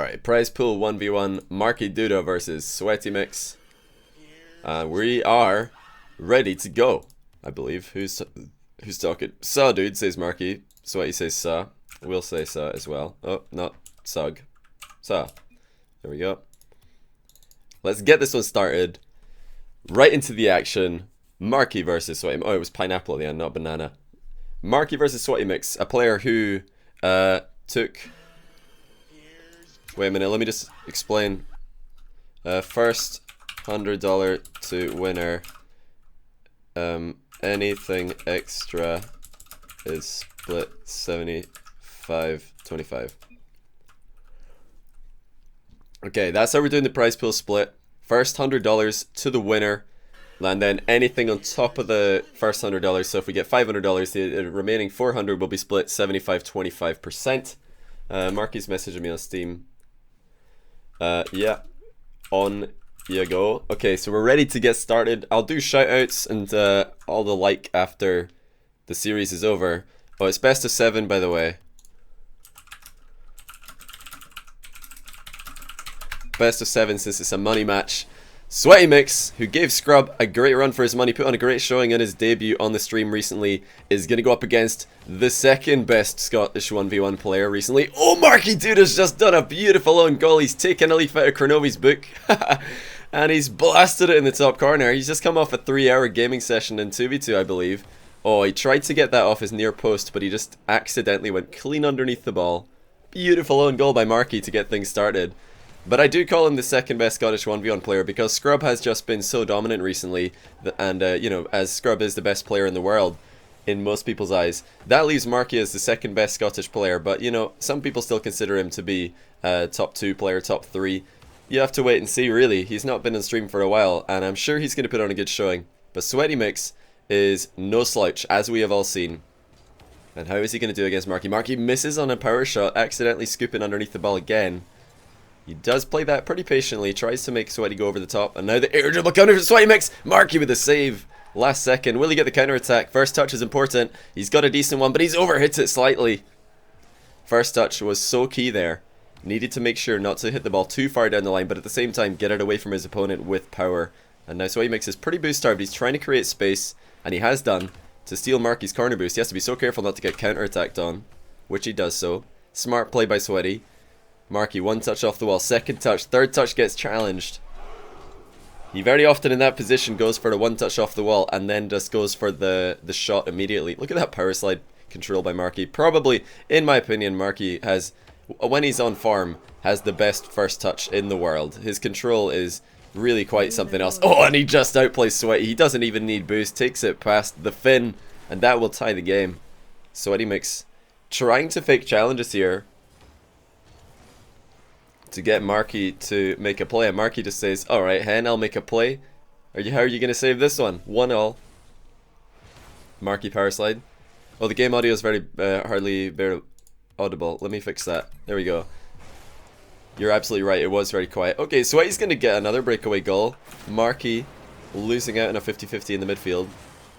Alright, prize pool 1v1, Markydooda versus SweatYMix. We are ready to go, I believe. Who's talking? Saw dude says Marky. Sweaty says saw. We'll say saw as well. Oh, not sug. Saw. There we go. Let's get this one started. Right into the action. Marky versus SweatYMix. Oh, it was pineapple at the end, not banana. Marky versus SweatYMix, a player who took... Wait a minute, let me just explain. First $100 to winner. Anything extra is split 75-25. Okay, that's how we're doing the prize pool split. First $100 to the winner. And then anything on top of the first $100. So if we get $500, the remaining $400 will be split 75-25%. Marky's messaging me on Steam. Yeah, on you go. Okay, so we're ready to get started. I'll do shoutouts and all the like after the series is over. Oh, it's best of 7, by the way. Best of 7 since it's a money match. SweatYMix, who gave Scrub a great run for his money, put on a great showing in his debut on the stream recently, is going to go up against the second best Scottish 1v1 player recently. Oh, Markydooda's just done a beautiful own goal. He's taken a leaf out of Cronovi's book and he's blasted it in the top corner. He's just come off a 3-hour gaming session in 2v2, I believe. Oh, he tried to get that off his near post, but he just accidentally went clean underneath the ball. Beautiful own goal by Marky to get things started. But I do call him the second best Scottish 1v1 player because Scrub has just been so dominant recently, and you know, as Scrub is the best player in the world in most people's eyes, that leaves Marky as the second best Scottish player. But you know, some people still consider him to be top 2 player, top 3. You have to wait and see, really. He's not been on stream for a while, and I'm sure he's going to put on a good showing. But SweatYMix is no slouch, as we have all seen. And how is he going to do against Marky? Marky misses on a power shot, accidentally scooping underneath the ball again. He does play that pretty patiently, tries to make Sweaty go over the top, and now the air dribble counter for SweatYMix. Marky with a save. Last second. Will he get the counter attack? First touch is important. He's got a decent one, but he's overhit it slightly. First touch was so key there. Needed to make sure not to hit the ball too far down the line, but at the same time get it away from his opponent with power. And now SweatYMix is pretty boost starved. He's trying to create space, and he has done, to steal Marky's corner boost. He has to be so careful not to get counter attacked on, which he does so. Smart play by Sweaty. Marky, one touch off the wall, second touch, third touch gets challenged. He very often in that position goes for the one touch off the wall and then just goes for the shot immediately. Look at that power slide control by Marky. Probably, in my opinion, Marky has, when he's on form, has the best first touch in the world. His control is really quite something else. Oh, and he just outplays Sweaty. He doesn't even need boost, takes it past the fin, and that will tie the game. SweatYMix trying to fake challenges here to get Marky to make a play, and Marky just says, alright hen, I'll make a play. How are you going to save this one? 1-all. Marky power slide. Oh, the game audio is very very audible. Let me fix that. There we go. You're absolutely right, it was very quiet. Okay, Sweaty's going to get another breakaway goal. Marky losing out in a 50-50 in the midfield.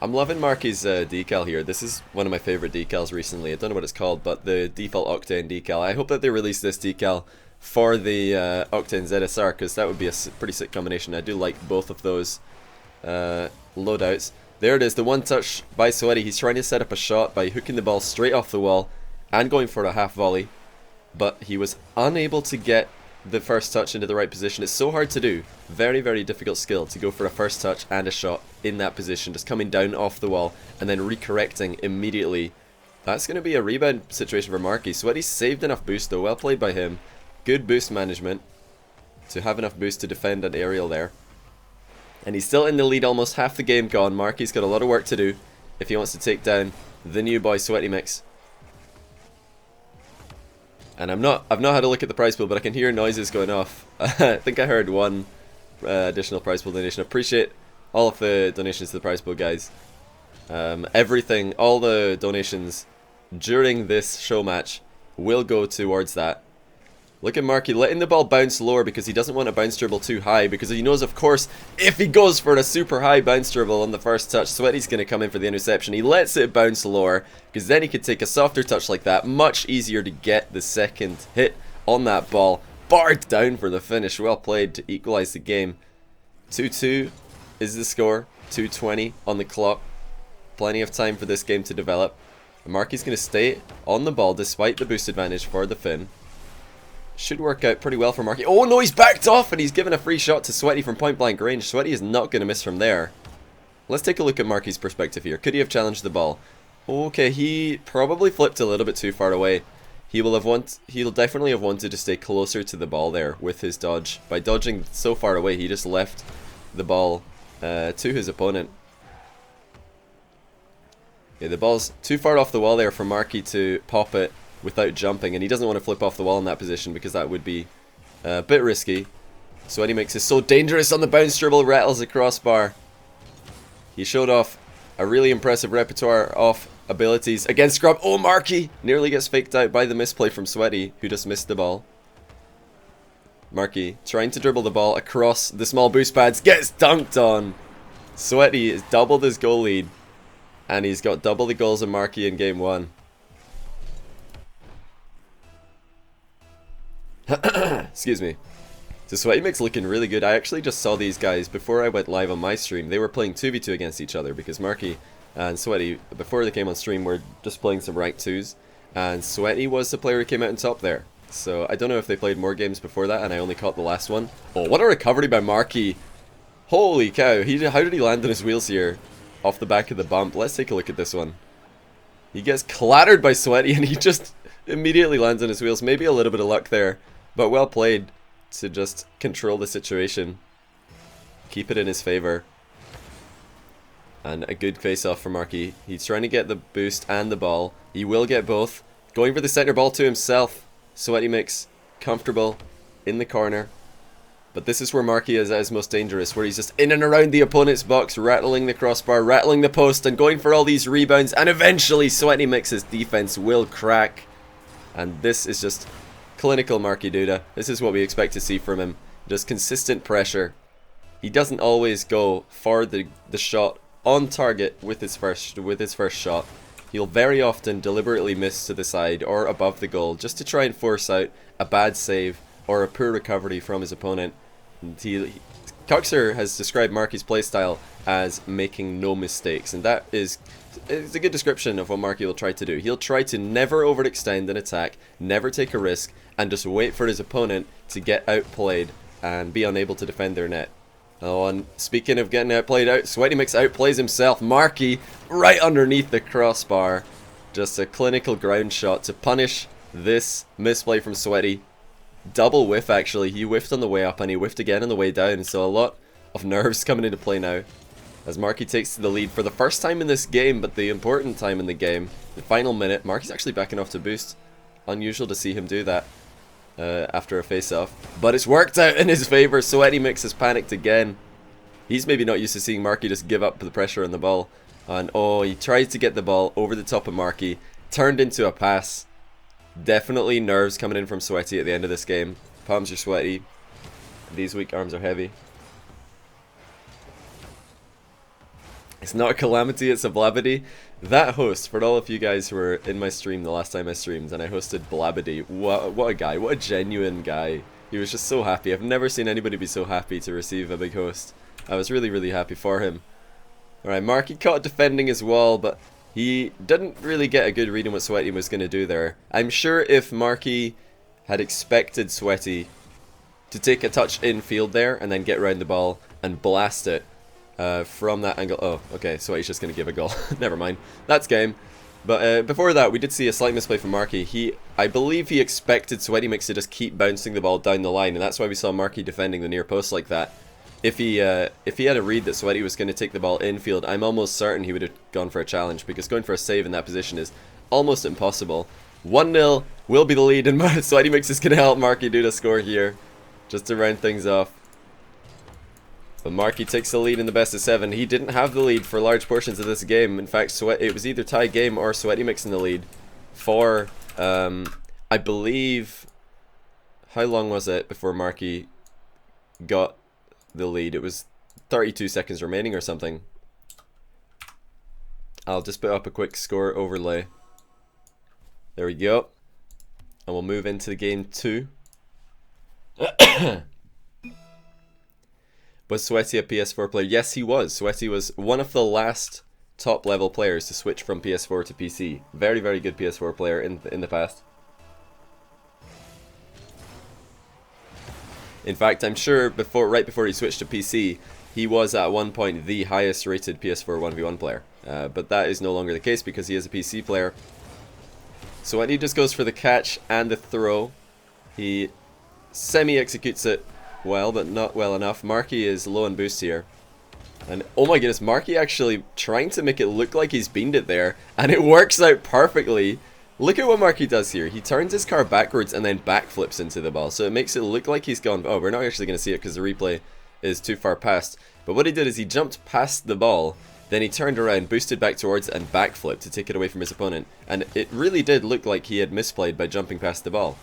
I'm loving Marky's decal here. This is one of my favorite decals recently. I don't know what it's called, but the default Octane decal. I hope that they release this decal for the Octane ZSR, because that would be a pretty sick combination. I do like both of those loadouts. There it is, the one touch by Sweaty. He's trying to set up a shot by hooking the ball straight off the wall and going for a half volley, but he was unable to get the first touch into the right position. It's so hard to do. Very, very difficult skill to go for a first touch and a shot in that position, just coming down off the wall and then recorrecting immediately. That's going to be a rebound situation for Marky. Sweaty saved enough boost though, well played by him. Good boost management to have enough boost to defend an aerial there. And he's still in the lead, almost half the game gone. Marky's got a lot of work to do if he wants to take down the new boy SweatYMix. And I've not had a look at the prize pool, but I can hear noises going off. I think I heard one additional prize pool donation. Appreciate all of the donations to the prize pool, guys. Everything, all the donations during this show match will go towards that. Look at Marky letting the ball bounce lower because he doesn't want a bounce dribble too high, because he knows, of course, if he goes for a super high bounce dribble on the first touch, Sweaty's going to come in for the interception. He lets it bounce lower because then he could take a softer touch like that. Much easier to get the second hit on that ball. barred down for the finish. Well played to equalize the game. 2-2 is the score. 2:20 on the clock. Plenty of time for this game to develop. Marky's going to stay on the ball despite the boost advantage for the Finn. Should work out pretty well for Marky. Oh no, he's backed off and he's given a free shot to Sweaty from point blank range. Sweaty is not going to miss from there. Let's take a look at Marky's perspective here. Could he have challenged the ball? Okay, he probably flipped a little bit too far away. He'll definitely have wanted to stay closer to the ball there with his dodge. By dodging so far away, he just left the ball to his opponent. Yeah, the ball's too far off the wall there for Marky to pop it without jumping, and he doesn't want to flip off the wall in that position because that would be a bit risky. SweatYMix is so dangerous on the bounce dribble, rattles the crossbar. He showed off a really impressive repertoire of abilities against Scrub. Oh, Marky nearly gets faked out by the misplay from Sweaty, who just missed the ball. Marky trying to dribble the ball across the small boost pads, gets dunked on. Sweaty has doubled his goal lead, and he's got double the goals of Marky in game 1. Excuse me. So SweatYMix looking really good. I actually just saw these guys before I went live on my stream. They were playing 2v2 against each other because Marky and Sweaty, before they came on stream, were just playing some ranked 2s. And Sweaty was the player who came out on top there. So I don't know if they played more games before that, and I only caught the last one. Oh, what a recovery by Marky. Holy cow. How did he land on his wheels here? Off the back of the bump. Let's take a look at this one. He gets clattered by Sweaty and he just immediately lands on his wheels. Maybe a little bit of luck there, but well played to just control the situation. Keep it in his favor. And a good face-off for Marky. He's trying to get the boost and the ball. He will get both. Going for the center ball to himself. SweatYMix comfortable in the corner. But this is where Marky is at his most dangerous, where he's just in and around the opponent's box, rattling the crossbar, rattling the post, and going for all these rebounds. And eventually SweatYMix's defense will crack. And this is just clinical Markydooda. This is what we expect to see from him. Just consistent pressure. He doesn't always go for the shot on target with his first shot. He'll very often deliberately miss to the side or above the goal just to try and force out a bad save or a poor recovery from his opponent. Coxer has described Marky's playstyle as making no mistakes, and that is a good description of what Marky will try to do. He'll try to never overextend an attack, never take a risk, and just wait for his opponent to get outplayed and be unable to defend their net. Oh, and speaking of getting outplayed, SweatYMix outplays himself. Marky right underneath the crossbar. Just a clinical ground shot to punish this misplay from Sweaty. Double whiff actually. He whiffed on the way up and he whiffed again on the way down. So a lot of nerves coming into play now. As Marky takes to the lead for the first time in this game, but the important time in the game. The final minute. Marky's actually backing off to boost. Unusual to see him do that. After a face-off, but it's worked out in his favor. SweatYMix has panicked again. He's maybe not used to seeing Marky just give up the pressure on the ball, and oh, he tries to get the ball over the top of Marky, turned into a pass. Definitely nerves coming in from Sweaty at the end of this game. Palms are sweaty, these weak arms are heavy. It's not a calamity, it's a Blabity. That host, for all of you guys who were in my stream the last time I streamed and I hosted Blabity, what a guy, what a genuine guy. He was just so happy. I've never seen anybody be so happy to receive a big host. I was really, really happy for him. Alright, Marky caught defending his wall, but he didn't really get a good read on what Sweaty was going to do there. I'm sure if Marky had expected Sweaty to take a touch infield there and then get around the ball and blast it, from that angle. Oh, okay, so he's just going to give a goal. Never mind. That's game. But before that, we did see a slight misplay from Marky. I believe he expected SweatYMix to just keep bouncing the ball down the line, and that's why we saw Marky defending the near post like that. If he had a read that Sweaty was going to take the ball infield, I'm almost certain he would have gone for a challenge, because going for a save in that position is almost impossible. 1-0 will be the lead, and SweatYMix is going to help Markydooda score here, just to round things off. But Marky takes the lead in the best of 7. He didn't have the lead for large portions of this game. In fact, it was either tie game or SweatYMix in the lead for, I believe, how long was it before Marky got the lead? It was 32 seconds remaining or something. I'll just put up a quick score overlay. There we go. And we'll move into game 2. Was Sweaty a PS4 player? Yes, he was. Sweaty was one of the last top level players to switch from PS4 to PC. Very, very good PS4 player in the past. In fact, I'm sure right before he switched to PC, he was at one point the highest rated PS4 1v1 player. But that is no longer the case because he is a PC player. Sweaty just goes for the catch and the throw. He semi-executes it well, but not well enough. Marky is low on boost here. And oh my goodness, Marky actually trying to make it look like he's beamed it there. And it works out perfectly. Look at what Marky does here. He turns his car backwards and then backflips into the ball. So it makes it look like he's gone... Oh, we're not actually going to see it because the replay is too far past. But what he did is he jumped past the ball. Then he turned around, boosted back towards it and backflipped to take it away from his opponent. And it really did look like he had misplayed by jumping past the ball.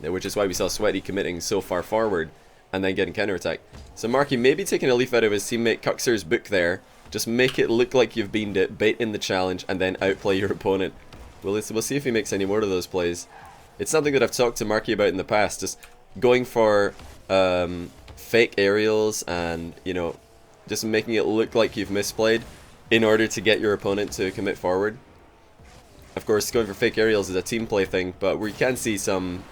Which is why we saw Sweaty committing so far forward and then getting counterattack. So Marky maybe taking a leaf out of his teammate Cuxer's book there. Just make it look like you've beamed it, bait in the challenge, and then outplay your opponent. We'll see if he makes any more of those plays. It's something that I've talked to Marky about in the past. Just going for fake aerials and, you know, just making it look like you've misplayed in order to get your opponent to commit forward. Of course, going for fake aerials is a team play thing, but we can see some,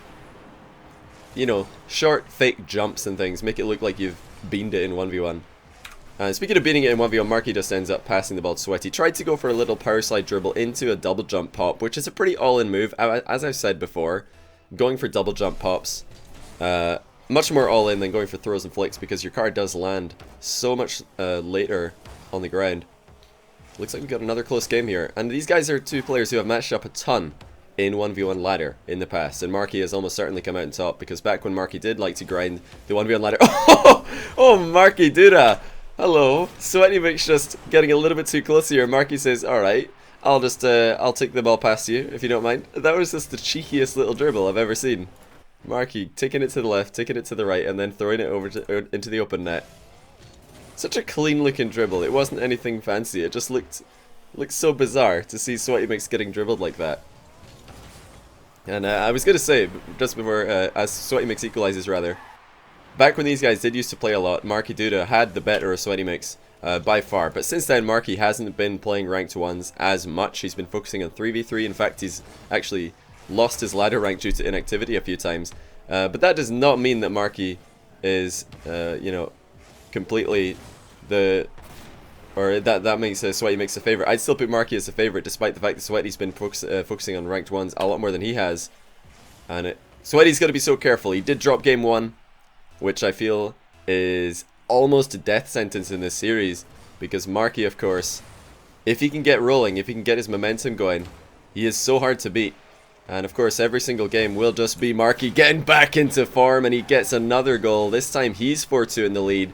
you know, short fake jumps and things. Make it look like you've beamed it in 1v1. Speaking of beating it in 1v1, Marky just ends up passing the ball to Sweaty. Tried to go for a little power slide dribble into a double jump pop, which is a pretty all-in move. As I've said before, going for double jump pops, much more all-in than going for throws and flicks because your car does land so much later on the ground. Looks like we've got another close game here. And these guys are two players who have matched up a ton in 1v1 ladder in the past. And Marky has almost certainly come out on top because back when Marky did like to grind the 1v1 ladder... Oh, Markydooda! Hello, SweatYMix just getting a little bit too close here. Marky says, alright, I'll take the ball past you, if you don't mind. That was just the cheekiest little dribble I've ever seen. Marky taking it to the left, taking it to the right, and then throwing it over into the open net. Such a clean looking dribble. It wasn't anything fancy. It just looked so bizarre to see SweatYMix getting dribbled like that. And I was going to say, just before, as SweatYMix equalizes rather, back when these guys did used to play a lot, Markydooda had the better of SweatYMix by far. But since then, Marky hasn't been playing ranked ones as much. He's been focusing on 3v3. In fact, he's actually lost his ladder rank due to inactivity a few times. But that does not mean that Marky is, you know, completely that makes SweatYMix a favorite. I'd still put Marky as a favorite, despite the fact that Sweaty's been focusing on ranked ones a lot more than he has. And Sweaty's got to be so careful. He did drop game 1. Which I feel is almost a death sentence in this series. Because Marky, of course, if he can get rolling, if he can get his momentum going, he is so hard to beat. And of course, every single game will just be Marky getting back into form, and he gets another goal. This time he's 4-2 in the lead.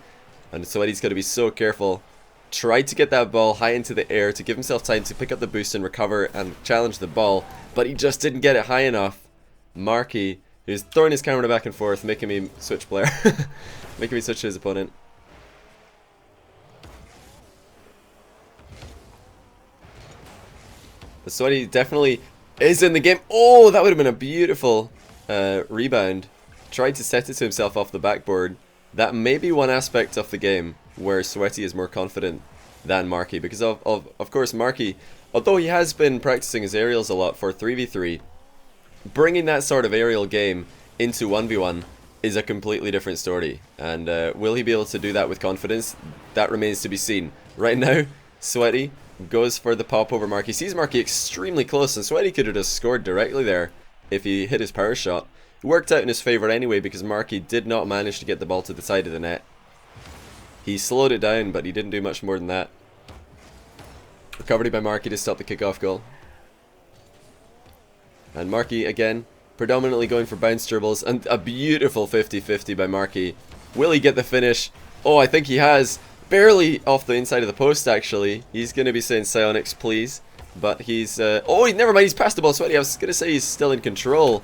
And Sweaty's got to be so careful. Tried to get that ball high into the air to give himself time to pick up the boost and recover and challenge the ball. But he just didn't get it high enough. Marky... He's throwing his camera back and forth, making me switch player. Making me switch to his opponent. But Sweaty definitely is in the game. Oh, that would have been a beautiful rebound. Tried to set it to himself off the backboard. That may be one aspect of the game where Sweaty is more confident than Marky. Because of course Marky, although he has been practicing his aerials a lot for 3v3, bringing that sort of aerial game into 1v1 is a completely different story. And will he be able to do that with confidence? That remains to be seen. Right now, Sweaty goes for the pop over Marky. Sees Marky extremely close, and Sweaty could have just scored directly there if he hit his power shot. It worked out in his favour anyway because Marky did not manage to get the ball to the side of the net. He slowed it down, but he didn't do much more than that. Recovery by Marky to stop the kickoff goal. And Marky, again, predominantly going for bounce dribbles. And a beautiful 50-50 by Marky. Will he get the finish? Oh, I think he has. Barely off the inside of the post, actually. He's going to be saying SweatYMix, please. But he's... oh, never mind. He's passed the ball. Sweaty, I was going to say he's still in control.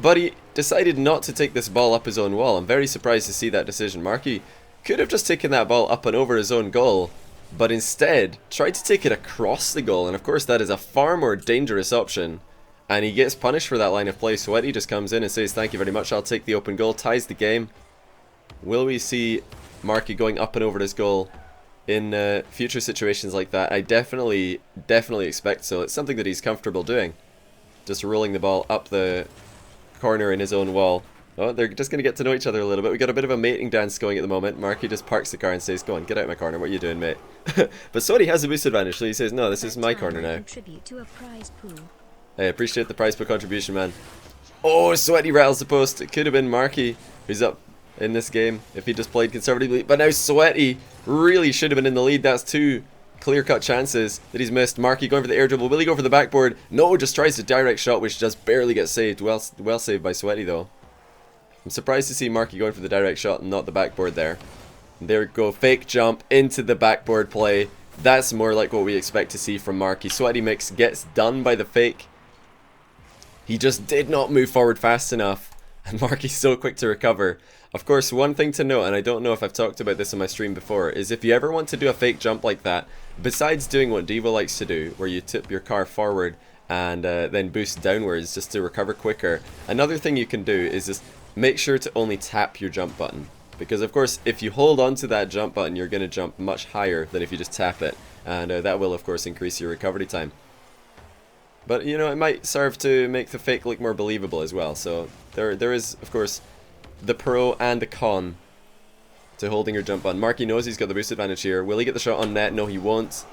But he decided not to take this ball up his own wall. I'm very surprised to see that decision. Marky could have just taken that ball up and over his own goal. But instead, tried to take it across the goal. And of course, that is a far more dangerous option. And he gets punished for that line of play. Sweaty just comes in and says, thank you very much, I'll take the open goal. Ties the game. Will we see Marky going up and over this goal in future situations like that? I definitely expect so. It's something that he's comfortable doing. Just rolling the ball up the corner in his own wall. Oh, they're just going to get to know each other a little bit. We got a bit of a mating dance going at the moment. Marky just parks the car and says, go on, get out of my corner. What are you doing, mate? But Sweaty has a boost advantage, so he says, no, this is my corner now. Contribute to a prize pool. I appreciate the prize pool contribution, man. Oh, Sweaty rattles the post. It could have been Marky who's up in this game if he just played conservatively. But now Sweaty really should have been in the lead. That's two clear-cut chances that he's missed. Marky going for the air dribble. Will he go for the backboard? No, just tries the direct shot, which just barely gets saved. Well saved by Sweaty, though. I'm surprised to see Marky going for the direct shot and not the backboard there. There we go. Fake jump into the backboard play. That's more like what we expect to see from Marky. SweatYMix gets done by the fake. He just did not move forward fast enough. And Marky's so quick to recover. Of course, one thing to note, and I don't know if I've talked about this on my stream before, is if you ever want to do a fake jump like that, besides doing what Devo likes to do, where you tip your car forward and then boost downwards just to recover quicker, another thing you can do is just make sure to only tap your jump button. Because of course, if you hold on to that jump button, you're going to jump much higher than if you just tap it. And that will of course increase your recovery time. But you know, it might serve to make the fake look more believable as well. So there is of course the pro and the con to holding your jump button. Marky knows he's got the boost advantage here. Will he get the shot on net? No, he won't.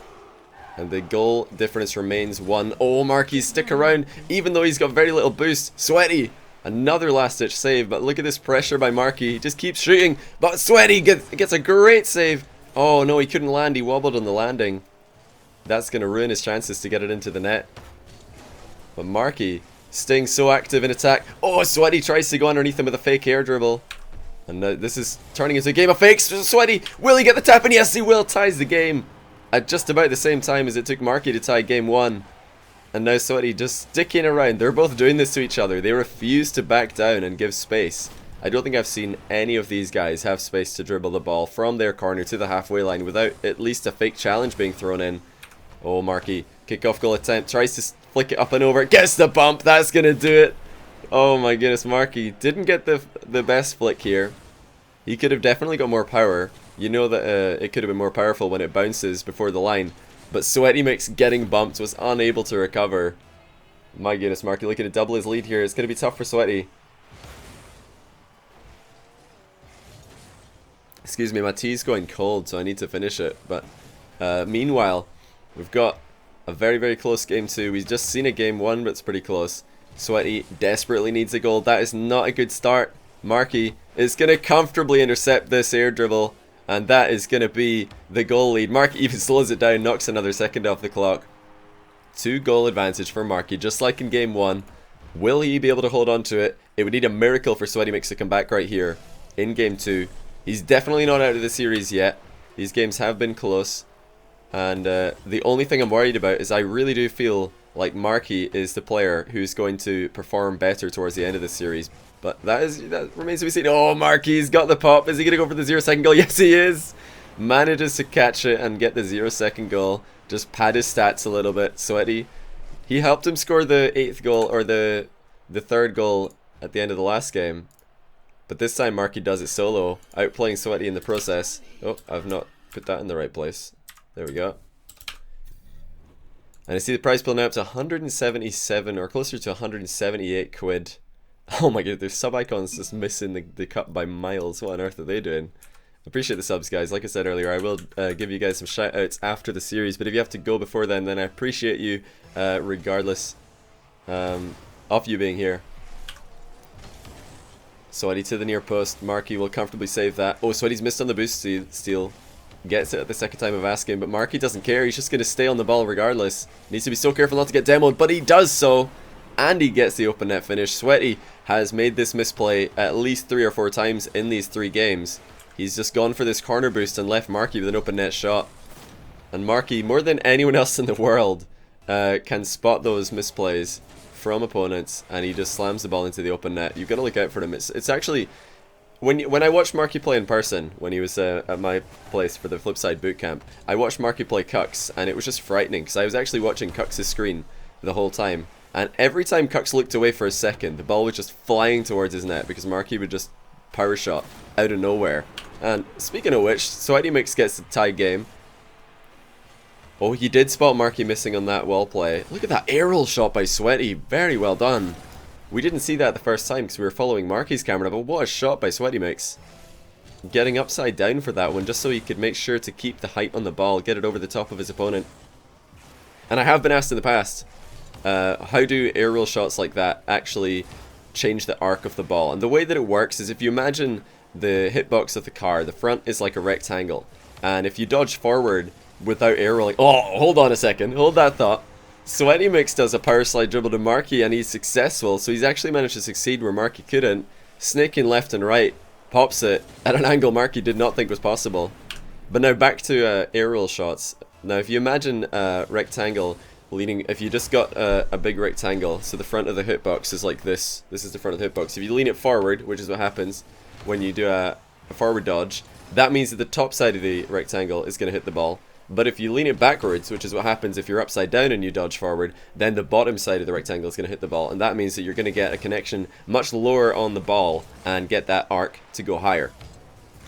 And the goal difference remains 1. Oh, Marky, stick around. Even though he's got very little boost. Sweaty! Another last-ditch save, but look at this pressure by Marky. He just keeps shooting, but Sweaty gets a great save. Oh no, he couldn't land. He wobbled on the landing. That's going to ruin his chances to get it into the net. But Marky staying so active in attack. Oh, Sweaty tries to go underneath him with a fake air dribble. And this is turning into a game of fakes. Sweaty, will he get the tap? And yes, he will. Ties the game at just about the same time as it took Marky to tie game 1. And now Sweaty just sticking around. They're both doing this to each other. They refuse to back down and give space. I don't think I've seen any of these guys have space to dribble the ball from their corner to the halfway line without at least a fake challenge being thrown in. Oh, Marky, kickoff goal attempt. Tries to flick it up and over. Gets the bump. That's going to do it. Oh my goodness, Marky didn't get the best flick here. He could have definitely got more power. You know that it could have been more powerful when it bounces before the line. But SweatYMix getting bumped was unable to recover. My goodness, Marky looking to double his lead here. It's going to be tough for Sweaty. Excuse me, my tea's going cold, so I need to finish it. But meanwhile, we've got a very close game 2. We've just seen a game 1, but it's pretty close. Sweaty desperately needs a goal. That is not a good start. Marky is going to comfortably intercept this air dribble. And that is going to be the goal lead. Marky even slows it down, knocks another second off the clock. 2 goal advantage for Marky, just like in game 1. Will he be able to hold on to it? It would need a miracle for SweatYMix to come back right here in game 2. He's definitely not out of the series yet. These games have been close. And the only thing I'm worried about is I really do feel like Marky is the player who's going to perform better towards the end of the series. But that remains to be seen. Oh, Marky's got the pop. Is he going to go for the 0-second goal? Yes, he is. Manages to catch it and get the 0-second goal. Just pad his stats a little bit. Sweaty. He helped him score the 8th goal, or the 3rd goal at the end of the last game. But this time Marky does it solo, outplaying Sweaty in the process. Oh, I've not put that in the right place. There we go. And I see the prize pool now up to 177, or closer to 178 quid. Oh my god, there's sub-icons just missing the cut by miles. What on earth are they doing? Appreciate the subs, guys. Like I said earlier, I will give you guys some shout-outs after the series, but if you have to go before then I appreciate you regardless of you being here. Sweaty to the near post. Marky will comfortably save that. Oh, Sweaty's missed on the boost steal. Gets it at the second time of asking, but Marky doesn't care. He's just going to stay on the ball regardless. Needs to be so careful not to get demoed, but he does so. And he gets the open net finish. Sweaty has made this misplay at least 3 or 4 times in these 3 games. He's just gone for this corner boost and left Marky with an open net shot. And Marky, more than anyone else in the world, can spot those misplays from opponents, and he just slams the ball into the open net. You've got to look out for him. It's actually... When I watched Marky play in person, when he was at my place for the Flipside bootcamp, I watched Marky play Cucks, and it was just frightening, because I was actually watching Cucks' screen the whole time. And every time Kux looked away for a second, the ball was just flying towards his net because Marky would just power shot out of nowhere. And speaking of which, SweatYMix gets the tie game. Oh, he did spot Marky missing on that wall play. Look at that aerial shot by Sweaty. Very well done. We didn't see that the first time because we were following Marky's camera, but what a shot by SweatYMix. Getting upside down for that one just so he could make sure to keep the height on the ball, get it over the top of his opponent. And I have been asked in the past, how do aerial shots like that actually change the arc of the ball? And the way that it works is if you imagine the hitbox of the car, the front is like a rectangle. And if you dodge forward without aerialing... Oh, hold on a second. Hold that thought. SweatYMix does a power slide dribble to Marky and he's successful. So he's actually managed to succeed where Marky couldn't. Snaking left and right. Pops it at an angle Marky did not think was possible. But now back to aerial shots. Now if you imagine a rectangle leaning, if you just got a big rectangle, so the front of the hitbox is like this. This is the front of the hitbox. If you lean it forward, which is what happens when you do a forward dodge, that means that the top side of the rectangle is going to hit the ball. But if you lean it backwards, which is what happens if you're upside down and you dodge forward, then the bottom side of the rectangle is going to hit the ball. And that means that you're going to get a connection much lower on the ball and get that arc to go higher.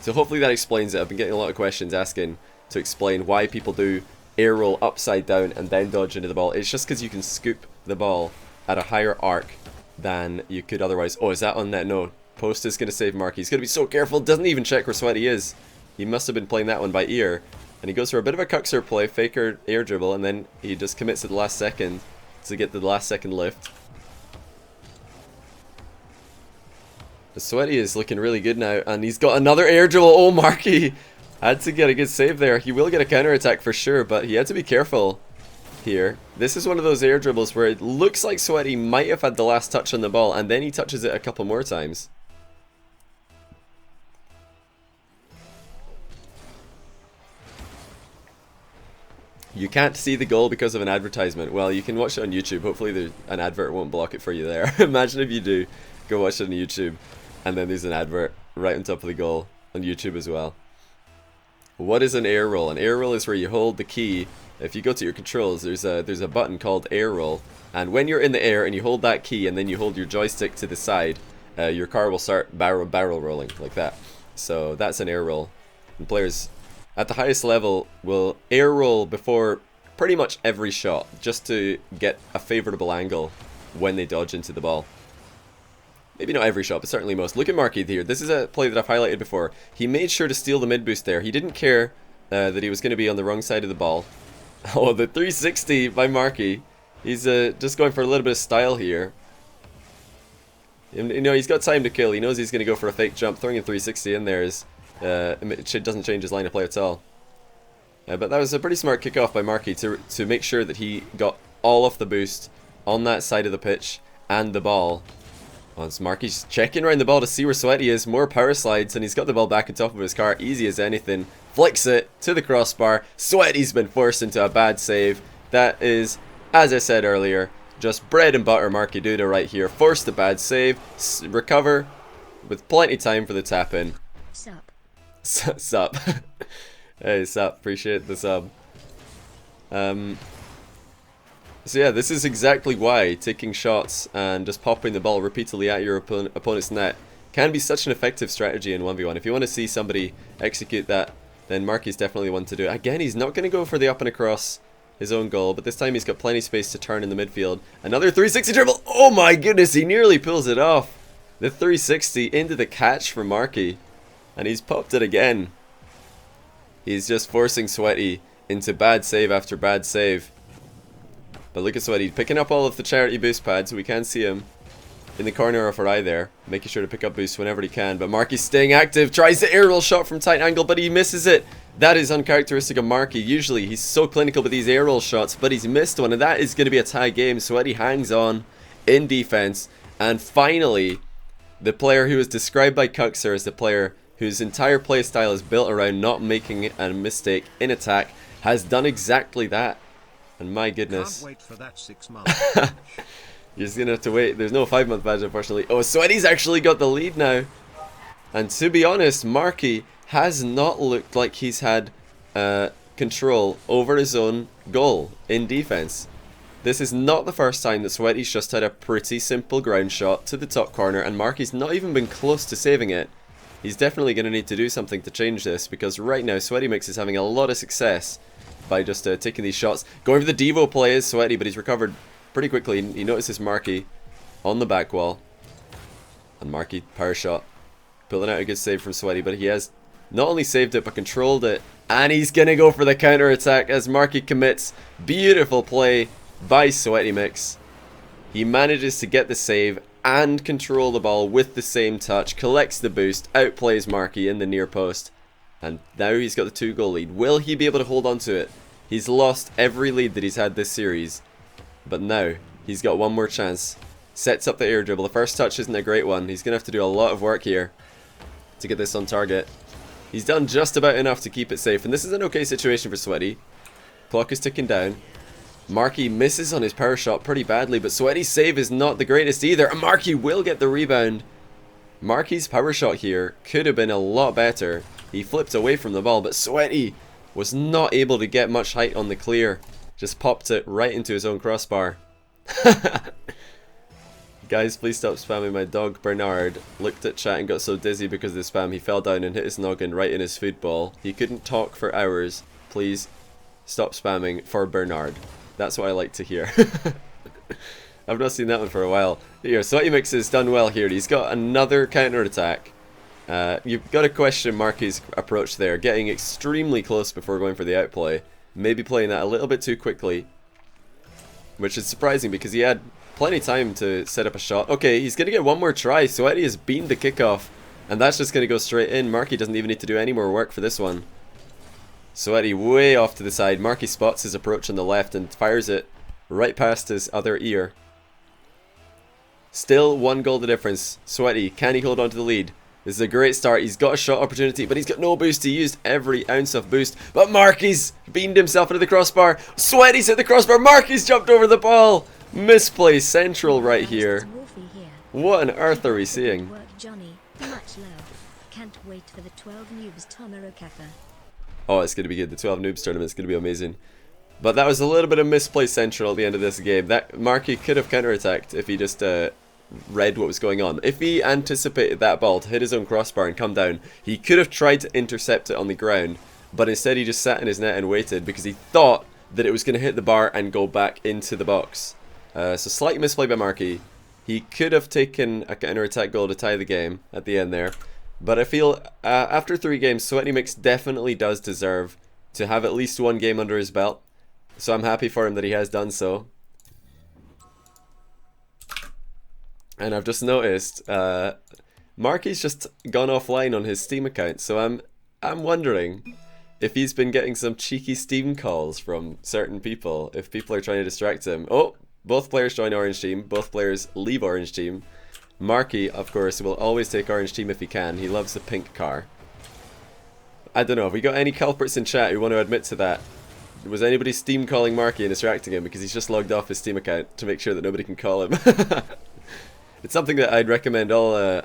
So hopefully that explains it. I've been getting a lot of questions asking to explain why people do air roll upside down and then dodge into the ball. It's just because you can scoop the ball at a higher arc than you could otherwise. Oh, is that on net? No. Post is going to save Marky. He's going to be so careful. Doesn't even check where Sweaty is. He must have been playing that one by ear. And he goes for a bit of a Cuxer play, faker air dribble, and then he just commits at the last second to get the last second lift. The Sweaty is looking really good now, and he's got another air dribble. Oh, Marky had to get a good save there. He will get a counter attack for sure, but he had to be careful here. This is one of those air dribbles where it looks like Sweaty might have had the last touch on the ball, and then he touches it a couple more times. You can't see the goal because of an advertisement. Well, you can watch it on YouTube. Hopefully an advert won't block it for you there. Imagine if you do. Go watch it on YouTube. And then there's an advert right on top of the goal on YouTube as well. What is an air roll? An air roll is where you hold the key. If you go to your controls, there's a button called air roll. And when you're in the air and you hold that key and then you hold your joystick to the side, your car will start barrel rolling like that. So that's an air roll. And players at the highest level will air roll before pretty much every shot just to get a favorable angle when they dodge into the ball. Maybe not every shot, but certainly most. Look at Marky here. This is a play that I've highlighted before. He made sure to steal the mid boost there. He didn't care that he was going to be on the wrong side of the ball. Oh, the 360 by Marky. He's just going for a little bit of style here. You know, he's got time to kill. He knows he's going to go for a fake jump. Throwing a 360 in there is... it doesn't change his line of play at all. But that was a pretty smart kickoff by Marky to make sure that he got all of the boost on that side of the pitch and the ball. Well, Marky's checking around the ball to see where Sweaty is. More power slides and he's got the ball back on top of his car. Easy as anything. Flicks it to the crossbar. Sweaty's been forced into a bad save. That is, as I said earlier, just bread and butter Markydooda right here. Forced a bad save. Recover with plenty of time for the tap in. Sup. Sup. Hey, sup. Appreciate the sub. So yeah, this is exactly why taking shots and just popping the ball repeatedly at your opponent's net can be such an effective strategy in 1v1. If you want to see somebody execute that, then Marky's definitely one to do it. Again, he's not going to go for the up and across his own goal, but this time he's got plenty of space to turn in the midfield. Another 360 dribble. Oh my goodness, he nearly pulls it off. The 360 into the catch for Marky. And he's popped it again. He's just forcing Sweaty into bad save after bad save. But look at Sweaty picking up all of the charity boost pads. We can see him in the corner of our eye there, making sure to pick up boosts whenever he can. But Marky's staying active, tries the aerial shot from tight angle, but he misses it. That is uncharacteristic of Marky. Usually he's so clinical with these aerial shots, but he's missed one, and that is going to be a tie game. Sweaty hangs on in defense, and finally, the player who was described by Cuxer as the player whose entire playstyle is built around not making a mistake in attack, has done exactly that. And my goodness. Can't wait for that 6 months. You're just gonna have to wait. There's no 5-month badge, unfortunately. Oh, Sweaty's actually got the lead now. And to be honest, Marky has not looked like he's had control over his own goal in defense. This is not the first time that Sweaty's just had a pretty simple ground shot to the top corner and Marky's not even been close to saving it. He's definitely going to need to do something to change this, because right now SweatYMix is having a lot of success by just taking these shots. Going for the Devo play is Sweaty, but he's recovered pretty quickly. He notices Marky on the back wall. And Marky, power shot. Pulling out a good save from Sweaty, but he has not only saved it, but controlled it. And he's going to go for the counter attack as Marky commits. Beautiful play by SweatYMix. He manages to get the save and control the ball with the same touch, collects the boost, outplays Marky in the near post, and now he's got the 2-goal lead. Will he be able to hold on to it? He's lost every lead that he's had this series, but now he's got one more chance. Sets up the air dribble. The first touch isn't a great one. He's going to have to do a lot of work here to get this on target. He's done just about enough to keep it safe, and this is an okay situation for Sweaty. Clock is ticking down. Marky misses on his power shot pretty badly, but Sweaty's save is not the greatest either. And Marky will get the rebound. Marky's power shot here could have been a lot better. He flipped away from the ball, but Sweaty was not able to get much height on the clear. Just popped it right into his own crossbar. Guys, please stop spamming. My dog Bernard looked at chat and got so dizzy because of the spam he fell down and hit his noggin right in his food ball. He couldn't talk for hours. Please stop spamming for Bernard. That's what I like to hear. I've not seen that one for a while. Here, SweatYMix has done well here. He's got another counter attack. You've got to question Marky's approach there, getting extremely close before going for the outplay. Maybe playing that a little bit too quickly, which is surprising because he had plenty of time to set up a shot. Okay, he's going to get one more try. Sweaty has beamed the kickoff, and that's just going to go straight in. Marky doesn't even need to do any more work for this one. Sweaty way off to the side. Marky spots his approach on the left and fires it right past his other ear. Still 1 goal the difference. Sweaty, can he hold on to the lead? This is a great start. He's got a shot opportunity, but he's got no boost. He used every ounce of boost. But Marky's beamed himself into the crossbar. Sweaty's hit the crossbar. Marky's jumped over the ball. Misplay central right here. What on earth are we seeing? Oh, it's going to be good. The 12 Noobs tournament is going to be amazing. But that was a little bit of misplay central at the end of this game. That Marky could have counterattacked if he just read what was going on. If he anticipated that ball to hit his own crossbar and come down, he could have tried to intercept it on the ground. But instead he just sat in his net and waited because he thought that it was going to hit the bar and go back into the box. So slight misplay by Marky. He could have taken a counterattack goal to tie the game at the end there. But I feel after 3 games, SweatYMix definitely does deserve to have at least 1 game under his belt. So I'm happy for him that he has done so. And I've just noticed Marky's just gone offline on his Steam account. So I'm wondering if he's been getting some cheeky Steam calls from certain people. If people are trying to distract him. Oh, both players join Orange Team. Both players leave Orange Team. Marky, of course, will always take Orange Team if he can. He loves the pink car. I don't know, have we got any culprits in chat who want to admit to that? Was anybody Steam calling Marky and distracting him because he's just logged off his Steam account to make sure that nobody can call him? It's something that I'd recommend all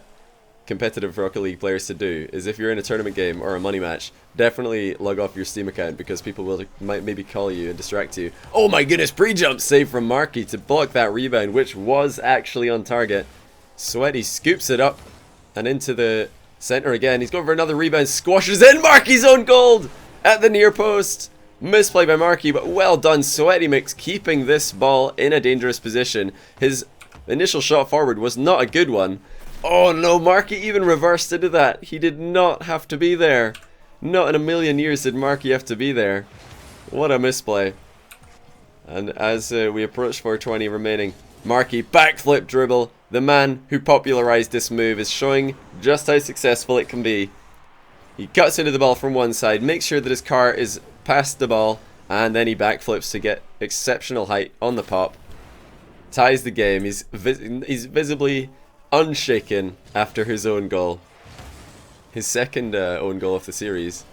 competitive Rocket League players to do, is if you're in a tournament game or a money match, definitely log off your Steam account because people might maybe call you and distract you. Oh my goodness, pre-jump save from Marky to block that rebound, which was actually on target. Sweaty scoops it up and into the center again. He's going for another rebound, squashes in Marky's own goal at the near post. Misplay by Marky, but well done. SweatYMix keeping this ball in a dangerous position. His initial shot forward was not a good one. Oh no, Marky even reversed into that. He did not have to be there. Not in a million years did Marky have to be there. What a misplay. And as we approach 420 remaining, Marky backflip dribble. The man who popularized this move is showing just how successful it can be. He cuts into the ball from one side, makes sure that his car is past the ball, and then he backflips to get exceptional height on the pop. Ties the game. He's visibly unshaken after his own goal. His second own goal of the series.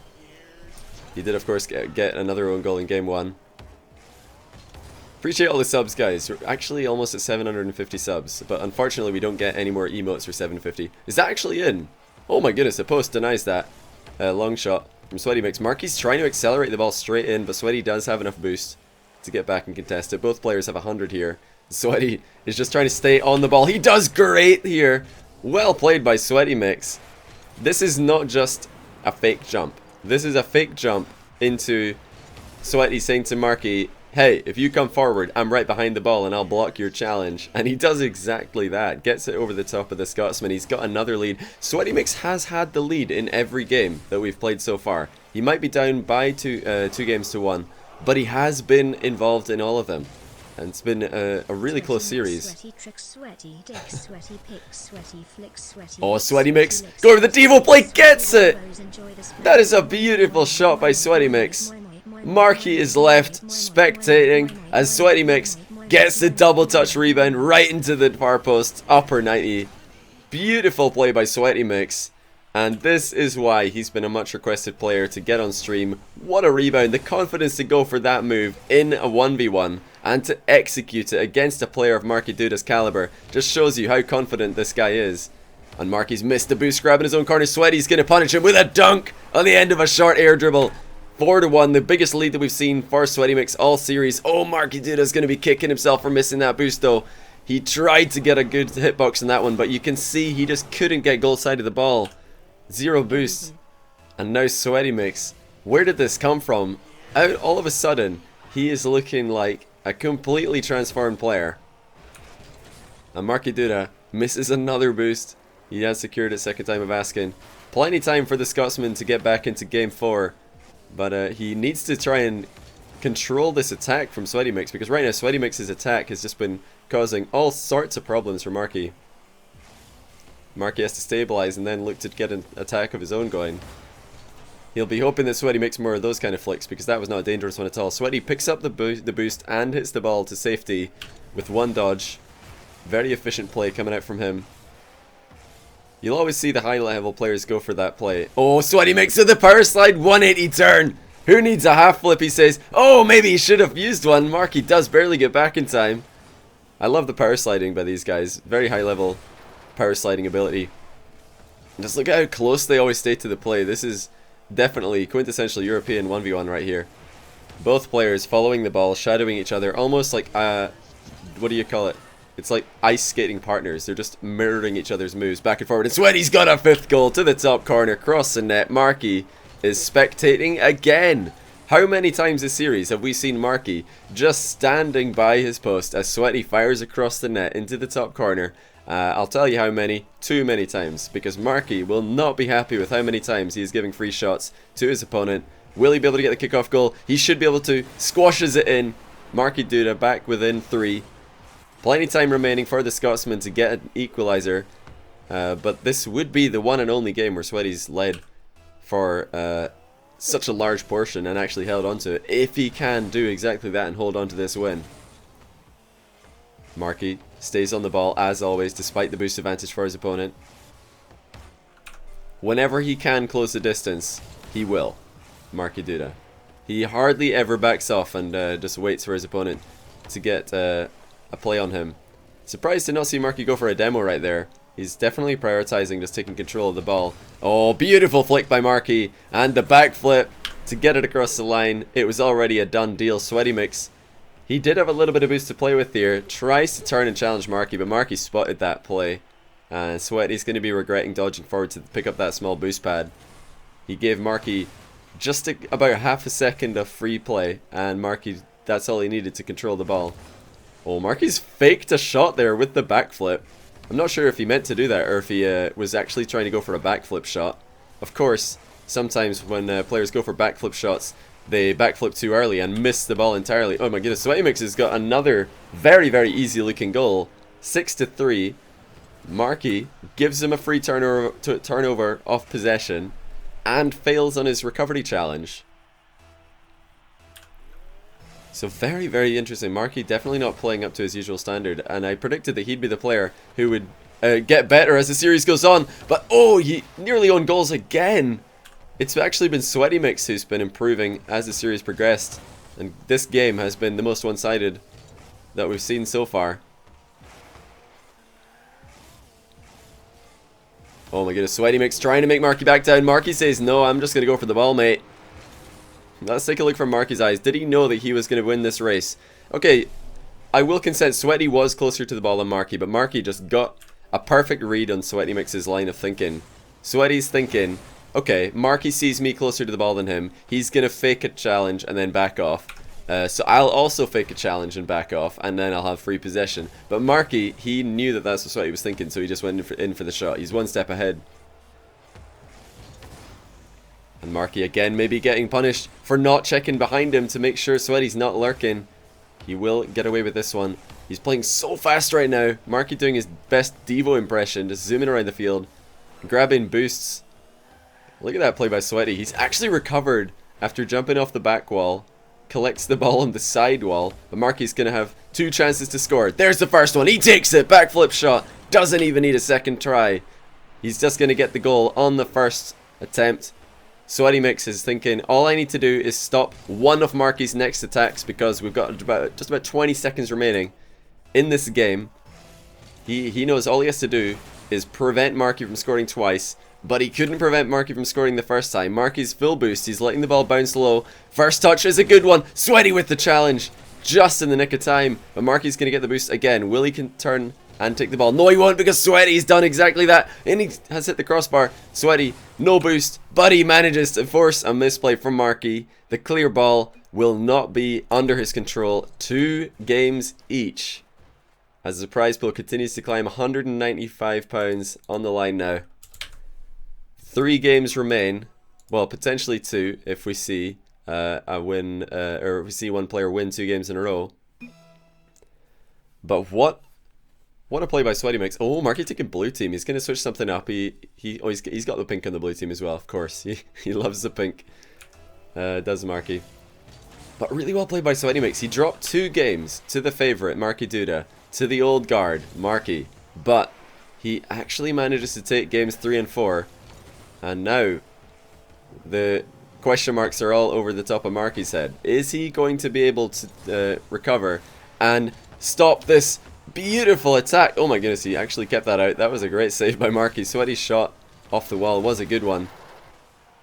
He did, of course, get another own goal in game 1. Appreciate all the subs, guys. We're actually almost at 750 subs, but unfortunately we don't get any more emotes for 750. Is that actually in? Oh my goodness, the post denies that. Long shot from SweatYMix. Marky's trying to accelerate the ball straight in, but Sweaty does have enough boost to get back and contest it. Both players have 100 here. Sweaty is just trying to stay on the ball. He does great here. Well played by SweatYMix. This is not just a fake jump. This is a fake jump into Sweaty saying to Marky, hey, if you come forward, I'm right behind the ball and I'll block your challenge. And he does exactly that. Gets it over the top of the Scotsman. He's got another lead. SweatYMix has had the lead in every game that we've played so far. He might be down by two games to 1, but he has been involved in all of them. And it's been a really close series. Oh, SweatYMix, go over the Devo play, gets it! That is a beautiful shot by SweatYMix. Marky is left spectating as SweatYMix gets the double touch rebound right into the far post, upper 90. Beautiful play by SweatYMix. And this is why he's been a much requested player to get on stream. What a rebound, the confidence to go for that move in a 1v1 and to execute it against a player of Markydooda's caliber just shows you how confident this guy is. And Marky's missed the boost grab in his own corner. Sweaty's going to punish him with a dunk on the end of a short air dribble. 4-1, the biggest lead that we've seen for SweatYMix all series. Oh, Markydooda's going to be kicking himself for missing that boost though. He tried to get a good hitbox in that one, but you can see he just couldn't get goal side of the ball. 0 boost. And now SweatYMix. Where did this come from? Out all of a sudden, he is looking like a completely transformed player. And Markydooda misses another boost. He has secured it second time of asking. Plenty time for the Scotsman to get back into game 4. But he needs to try and control this attack from SweatYMix, because right now SweatYMix's attack has just been causing all sorts of problems for Marky. Marky has to stabilize and then look to get an attack of his own going. He'll be hoping that Sweaty makes more of those kind of flicks, because that was not a dangerous one at all. Sweaty picks up the boost and hits the ball to safety with 1 dodge. Very efficient play coming out from him. You'll always see the high level players go for that play. Oh, SweatYMix with the power slide, 180 turn. Who needs a half flip, he says. Oh, maybe he should have used one. Marky does barely get back in time. I love the power sliding by these guys. Very high level power sliding ability. And just look at how close they always stay to the play. This is definitely quintessential European 1v1 right here. Both players following the ball, shadowing each other, almost like, what do you call it? It's like ice skating partners. They're just mirroring each other's moves back and forward. And Sweaty's got a 5th goal to the top corner, cross the net. Marky is spectating again. How many times this series have we seen Marky just standing by his post as Sweaty fires across the net into the top corner? I'll tell you how many. Too many times, because Marky will not be happy with how many times he is giving free shots to his opponent. Will he be able to get the kickoff goal? He should be able to. Squashes it in. Markydooda back within 3. Plenty time remaining for the Scotsman to get an equalizer. But this would be the one and only game where Sweaty's led for such a large portion and actually held on to it. If he can do exactly that and hold on to this win. Marky stays on the ball as always, despite the boost advantage for his opponent. Whenever he can close the distance, he will. Markydooda. He hardly ever backs off and just waits for his opponent to get a play on him. Surprised to not see Marky go for a demo right there. He's definitely prioritizing just taking control of the ball. Oh, beautiful flick by Marky. And the backflip to get it across the line. It was already a done deal. SweatYMix, he did have a little bit of boost to play with here. Tries to turn and challenge Marky, but Marky spotted that play. And Sweaty's going to be regretting dodging forward to pick up that small boost pad. He gave Marky just about half a second of free play. And Marky, that's all he needed to control the ball. Oh, Marky's faked a shot there with the backflip. I'm not sure if he meant to do that or if he was actually trying to go for a backflip shot. Of course, sometimes when players go for backflip shots, they backflip too early and miss the ball entirely. Oh my goodness, SweatYMix has got another very, very easy looking goal. 6-3. Marky gives him a free turnover off possession and fails on his recovery challenge. So very, very interesting. Marky definitely not playing up to his usual standard, and I predicted that he'd be the player who would get better as the series goes on. But oh, he nearly owned goals again. It's actually been SweatYMix who's been improving as the series progressed, and this game has been the most one-sided that we've seen so far. Oh my goodness, SweatYMix trying to make Marky back down. Marky says, no, I'm just going to go for the ball, mate. Let's take a look from Marky's eyes. Did he know that he was going to win this race? Okay, I will consent Sweaty was closer to the ball than Marky, but Marky just got a perfect read on SweatYMix's line of thinking. Sweaty's thinking, okay, Marky sees me closer to the ball than him. He's going to fake a challenge and then back off. So I'll also fake a challenge and back off, and then I'll have free possession. But Marky, he knew that that's what Sweaty was thinking, so he just went in for the shot. He's one step ahead. And Marky again maybe getting punished for not checking behind him to make sure Sweaty's not lurking. He will get away with this one. He's playing so fast right now. Marky doing his best Devo impression, just zooming around the field, grabbing boosts. Look at that play by Sweaty. He's actually recovered after jumping off the back wall. Collects the ball on the side wall. But Marky's going to have 2 chances to score. There's the first one. He takes it. Backflip shot. Doesn't even need a second try. He's just going to get the goal on the first attempt. SweatYMix is thinking, all I need to do is stop one of Marky's next attacks because we've got just about 20 seconds remaining in this game. He knows all he has to do is prevent Marky from scoring twice, but he couldn't prevent Marky from scoring the first time. Marky's full boost, he's letting the ball bounce low. First touch is a good one. Sweaty with the challenge, just in the nick of time. But Marky's going to get the boost again. Will he can turn and take the ball? No, he won't, because Sweaty's done exactly that. And he has hit the crossbar. Sweaty, no boost, but he manages to force a misplay from Marky. The clear ball will not be under his control. 2 games each. As the prize pool continues to climb, £195 on the line now. 3 games remain. Well, potentially 2 if we see a win, or if we see one player win 2 games in a row. But what a play by SweatYMix. Oh, Marky taking blue team. He's going to switch something up. He's got the pink on the blue team as well, of course. He loves the pink. Does Marky. But really well played by SweatYMix. He dropped 2 games to the favourite, Markydooda, to the old guard, Marky. But he actually manages to take games 3 and 4. And now the question marks are all over the top of Marky's head. Is he going to be able to recover and stop this beautiful attack? Oh my goodness, he actually kept that out. That was a great save by Marky. Sweaty's shot off the wall was a good one.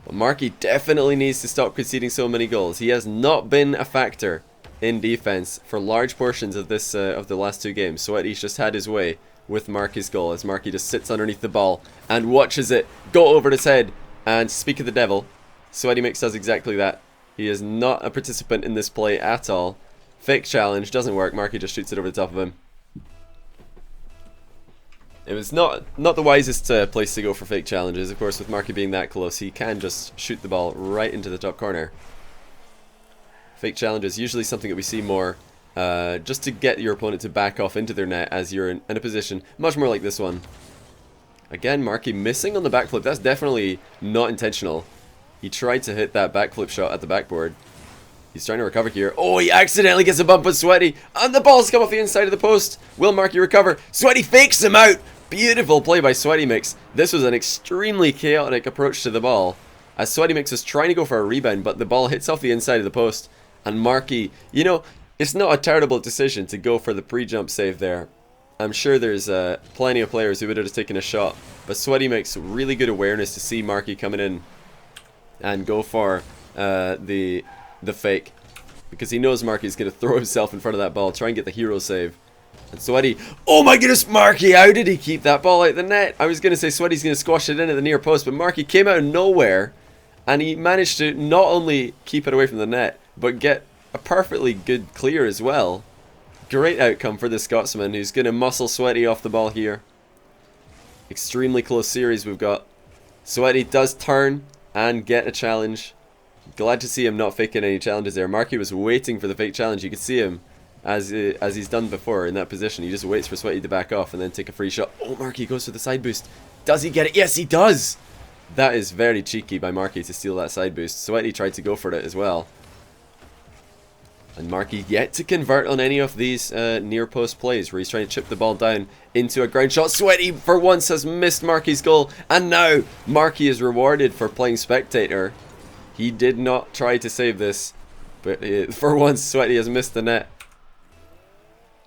But Marky definitely needs to stop conceding so many goals. He has not been a factor in defense for large portions of this of the last 2 games. Sweaty's just had his way with Marky's goal as Marky just sits underneath the ball and watches it go over his head. And speak of the devil, SweatYMix does exactly that. He is not a participant in this play at all. Fake challenge doesn't work. Marky just shoots it over the top of him. It was not the wisest place to go for fake challenges. Of course, with Marky being that close, he can just shoot the ball right into the top corner. Fake challenges usually something that we see more just to get your opponent to back off into their net as you're in a position much more like this one. Again, Marky missing on the backflip. That's definitely not intentional. He tried to hit that backflip shot at the backboard. He's trying to recover here. Oh, he accidentally gets a bump with Sweaty. And the ball's come off the inside of the post. Will Marky recover? Sweaty fakes him out. Beautiful play by SweatYMix. This was an extremely chaotic approach to the ball, as SweatYMix was trying to go for a rebound, but the ball hits off the inside of the post. And Marky, you know, it's not a terrible decision to go for the pre-jump save there. I'm sure there's plenty of players who would have just taken a shot, but SweatYMix really good awareness to see Marky coming in and go for the fake, because he knows Marky's going to throw himself in front of that ball, try and get the hero save. And Sweaty, oh my goodness, Marky, how did he keep that ball out of the net? I was going to say Sweaty's going to squash it in at the near post, but Marky came out of nowhere and he managed to not only keep it away from the net, but get a perfectly good clear as well. Great outcome for the Scotsman, who's going to muscle Sweaty off the ball here. Extremely close series we've got. Sweaty does turn and get a challenge. Glad to see him not faking any challenges there. Marky was waiting for the fake challenge. You could see him as he's done before in that position. He just waits for Sweaty to back off and then take a free shot. Oh, Marky goes for the side boost. Does he get it? Yes, he does! That is very cheeky by Marky to steal that side boost. Sweaty tried to go for it as well. And Marky yet to convert on any of these near post plays where he's trying to chip the ball down into a ground shot. Sweaty for once has missed Marky's goal, and now Marky is rewarded for playing spectator. He did not try to save this, but for once Sweaty has missed the net.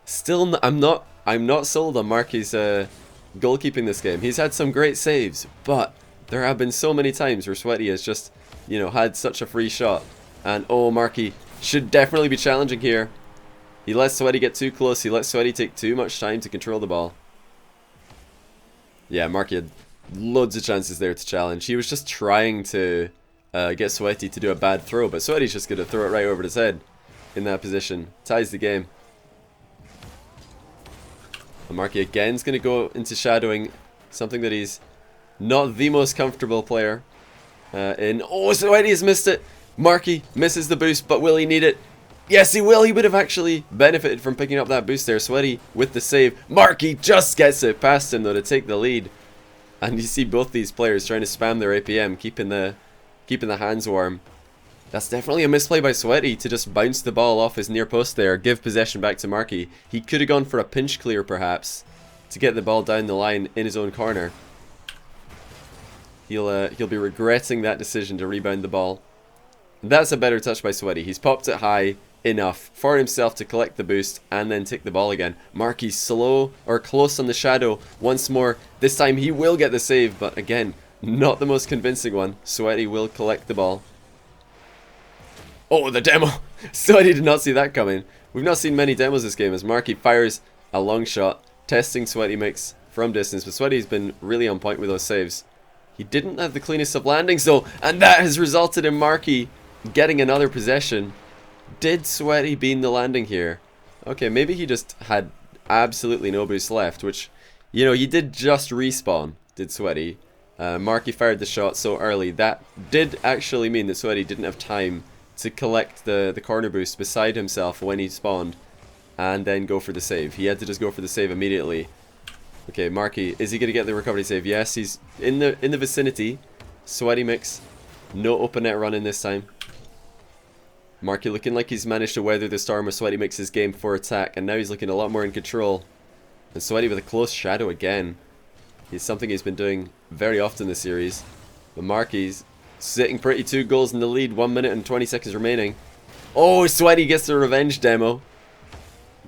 Still, I'm not sold on Marky's goalkeeping this game. He's had some great saves, but there have been so many times where Sweaty has just, you know, had such a free shot And oh, Marky should definitely be challenging here. He lets Sweaty get too close. He lets Sweaty take too much time to control the ball. Yeah, Marky had loads of chances there to challenge. He was just trying to get Sweaty to do a bad throw, but Sweaty's just going to throw it right over his head in that position. Ties the game. And Marky again is going to go into shadowing, something that he's not the most comfortable player in. Oh, Sweaty has missed it. Marky misses the boost, but will he need it? Yes, he will. He would have actually benefited from picking up that boost there. Sweaty with the save. Marky just gets it past him, though, to take the lead. And you see both these players trying to spam their APM, keeping the hands warm. That's definitely a misplay by Sweaty to just bounce the ball off his near post there, give possession back to Marky. He could have gone for a pinch clear, perhaps, to get the ball down the line in his own corner. He'll be regretting that decision to rebound the ball. That's a better touch by Sweaty. He's popped it high enough for himself to collect the boost and then take the ball again. Marky slow or close on the shadow once more. This time he will get the save, but again, not the most convincing one. Sweaty will collect the ball. Oh, the demo! Sweaty did not see that coming. We've not seen many demos this game as Marky fires a long shot, testing SweatYMix from distance, but Sweaty's been really on point with those saves. He didn't have the cleanest of landings though, and that has resulted in Marky getting another possession. Did Sweaty bean the landing here? Okay, maybe he just had absolutely no boost left, which, you know, he did just respawn, did Sweaty. Marky fired the shot so early. That did actually mean that Sweaty didn't have time to collect the corner boost beside himself when he spawned and then go for the save. He had to just go for the save immediately. Okay, Marky, is he going to get the recovery save? Yes, he's in the vicinity. SweatYMix, no open net run in this time. Marky looking like he's managed to weather the storm of SweatYMix's game for attack, and now he's looking a lot more in control. And Sweaty with a close shadow again. It's something he's been doing very often this series. But Marky's sitting pretty, 2 goals in the lead, 1 minute and 20 seconds remaining. Oh, Sweaty gets the revenge demo.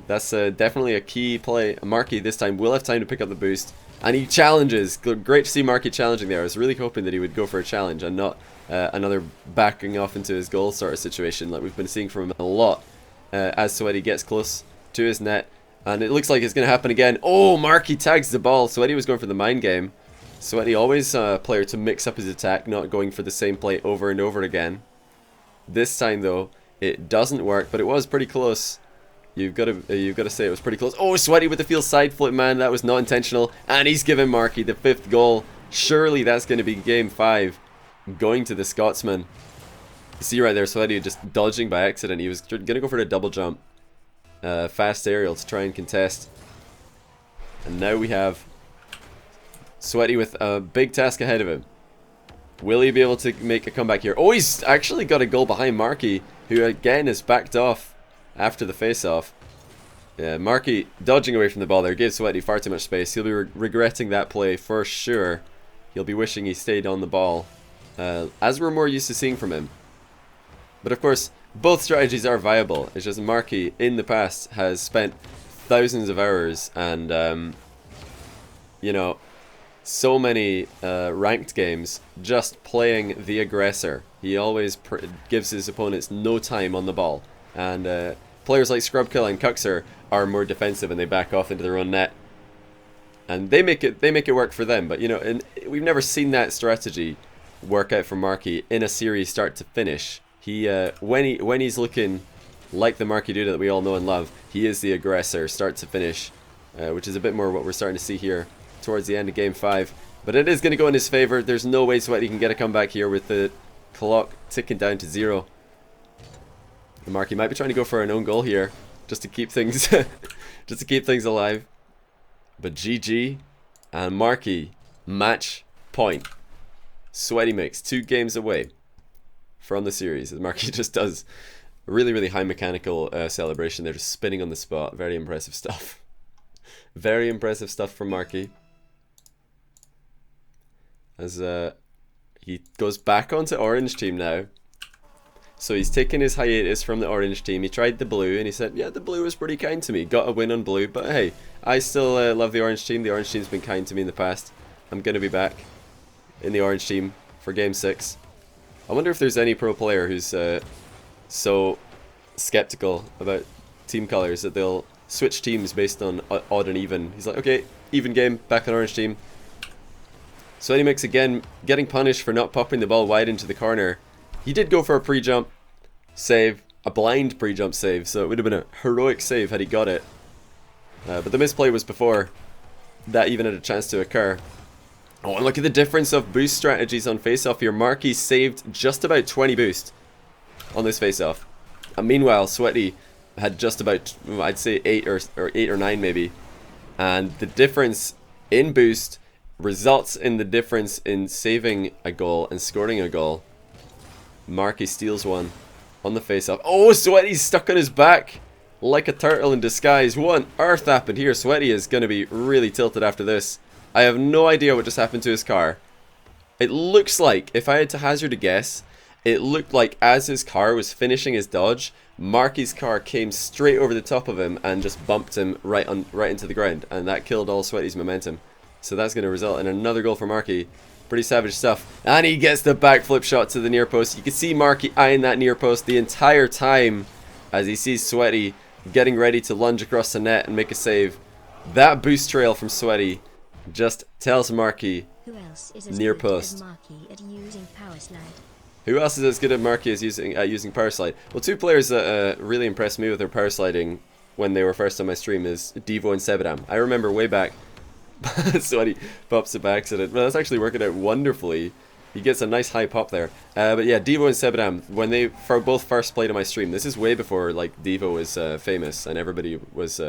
That's definitely a key play. Marky this time will have time to pick up the boost. And he challenges. Great to see Marky challenging there. I was really hoping that he would go for a challenge and not another backing off into his goal sort of situation like we've been seeing from him a lot as Sweaty gets close to his net. And it looks like it's going to happen again. Oh, Marky tags the ball. Sweaty was going for the mind game. Sweaty always a player to mix up his attack, not going for the same play over and over again. This time though, it doesn't work, but it was pretty close. You've got to say it was pretty close. Oh, Sweaty with the field side flip, man. That was not intentional. And he's given Marky the 5th goal. Surely that's going to be game 5. Going to the Scotsman. You see right there, Sweaty just dodging by accident. He was going to go for the double jump. Fast aerial to try and contest. And now we have Sweaty with a big task ahead of him. Will he be able to make a comeback here? Oh, he's actually got a goal behind Marky, who again is backed off after the face-off. Yeah, Marky dodging away from the ball there gave Sweaty far too much space. He'll be regretting that play for sure. He'll be wishing he stayed on the ball, as we're more used to seeing from him. But of course, both strategies are viable. It's just Marky in the past has spent thousands of hours and, you know, so many ranked games just playing the aggressor. He always gives his opponents no time on the ball. And players like Scrubkill and Cuxer are more defensive and they back off into their own net. And they make it work for them. But, you know, and we've never seen that strategy work out for Marky in a series start to finish. He when he's looking like the Markydooda that we all know and love, he is the aggressor start to finish, which is a bit more what we're starting to see here towards the end of game 5. But it is going to go in his favor. There's no way Sweaty can get a comeback here with the clock ticking down to 0. And Marky might be trying to go for an own goal here just to keep things just to keep things alive. But GG and Marky match point. SweatYMix 2 games away from the series as Marky just does a really high mechanical celebration there, just spinning on the spot. Very impressive stuff. Very impressive stuff from Marky. As he goes back onto orange team now. So he's taken his hiatus from the orange team. He tried the blue and he said, yeah, the blue was pretty kind to me. Got a win on blue, but hey, I still love the orange team. The orange team's been kind to me in the past. I'm going to be back in the orange team for game 6. I wonder if there's any pro player who's so skeptical about team colors that they'll switch teams based on odd and even. He's like, okay, even game, back on orange team. SweatYMix again getting punished for not popping the ball wide into the corner. He did go for a pre-jump save, a blind pre-jump save, so it would have been a heroic save had he got it. But the misplay was before that even had a chance to occur. Oh, and look at the difference of boost strategies on face-off here. Marky saved just about 20 boost on this face-off. And meanwhile, Sweaty had just about, I'd say 8 or 9 maybe. And the difference in boost results in the difference in saving a goal and scoring a goal. Marky steals one on the face-off. Oh, Sweaty's stuck on his back like a turtle in disguise. What on earth happened here? Sweaty is going to be really tilted after this. I have no idea what just happened to his car. It looks like, if I had to hazard a guess, it looked like as his car was finishing his dodge, Marky's car came straight over the top of him and just bumped him right into the ground, and that killed all Sweaty's momentum. So that's going to result in another goal for Marky. Pretty savage stuff. And he gets the backflip shot to the near post. You can see Marky eyeing that near post the entire time as he sees Sweaty getting ready to lunge across the net and make a save. That boost trail from Sweaty just tells Marky near post. Who else is as good as Marky as using power slide? Well, two players that really impressed me with their power sliding when they were first on my stream is Devo and Sebadam. I remember way back, Sweaty pops it by accident. Well, that's actually working out wonderfully. He gets a nice high pop there. But yeah, Devo and Sebadam, when they both first played on my stream, this is way before like Devo was famous and everybody was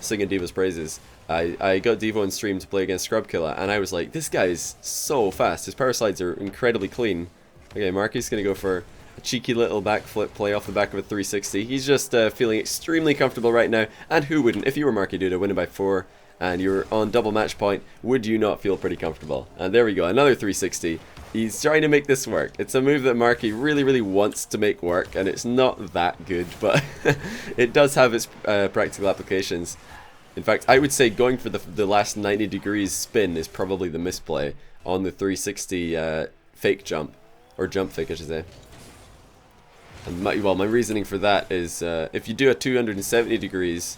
singing Devo's praises. I got Devo on stream to play against Scrubkilla, and I was like, this guy is so fast. His power slides are incredibly clean. Okay, Marky's going to go for a cheeky little backflip play off the back of a 360. He's just feeling extremely comfortable right now, and who wouldn't? If you were Markydooda winning by 4 and you're on double match point, would you not feel pretty comfortable? And there we go, another 360. He's trying to make this work. It's a move that Marky really wants to make work, and it's not that good, but it does have its practical applications. In fact, I would say going for the last 90 degrees spin is probably the misplay on the 360 fake jump, or jump fake I should say. And my reasoning for that is if you do a 270 degrees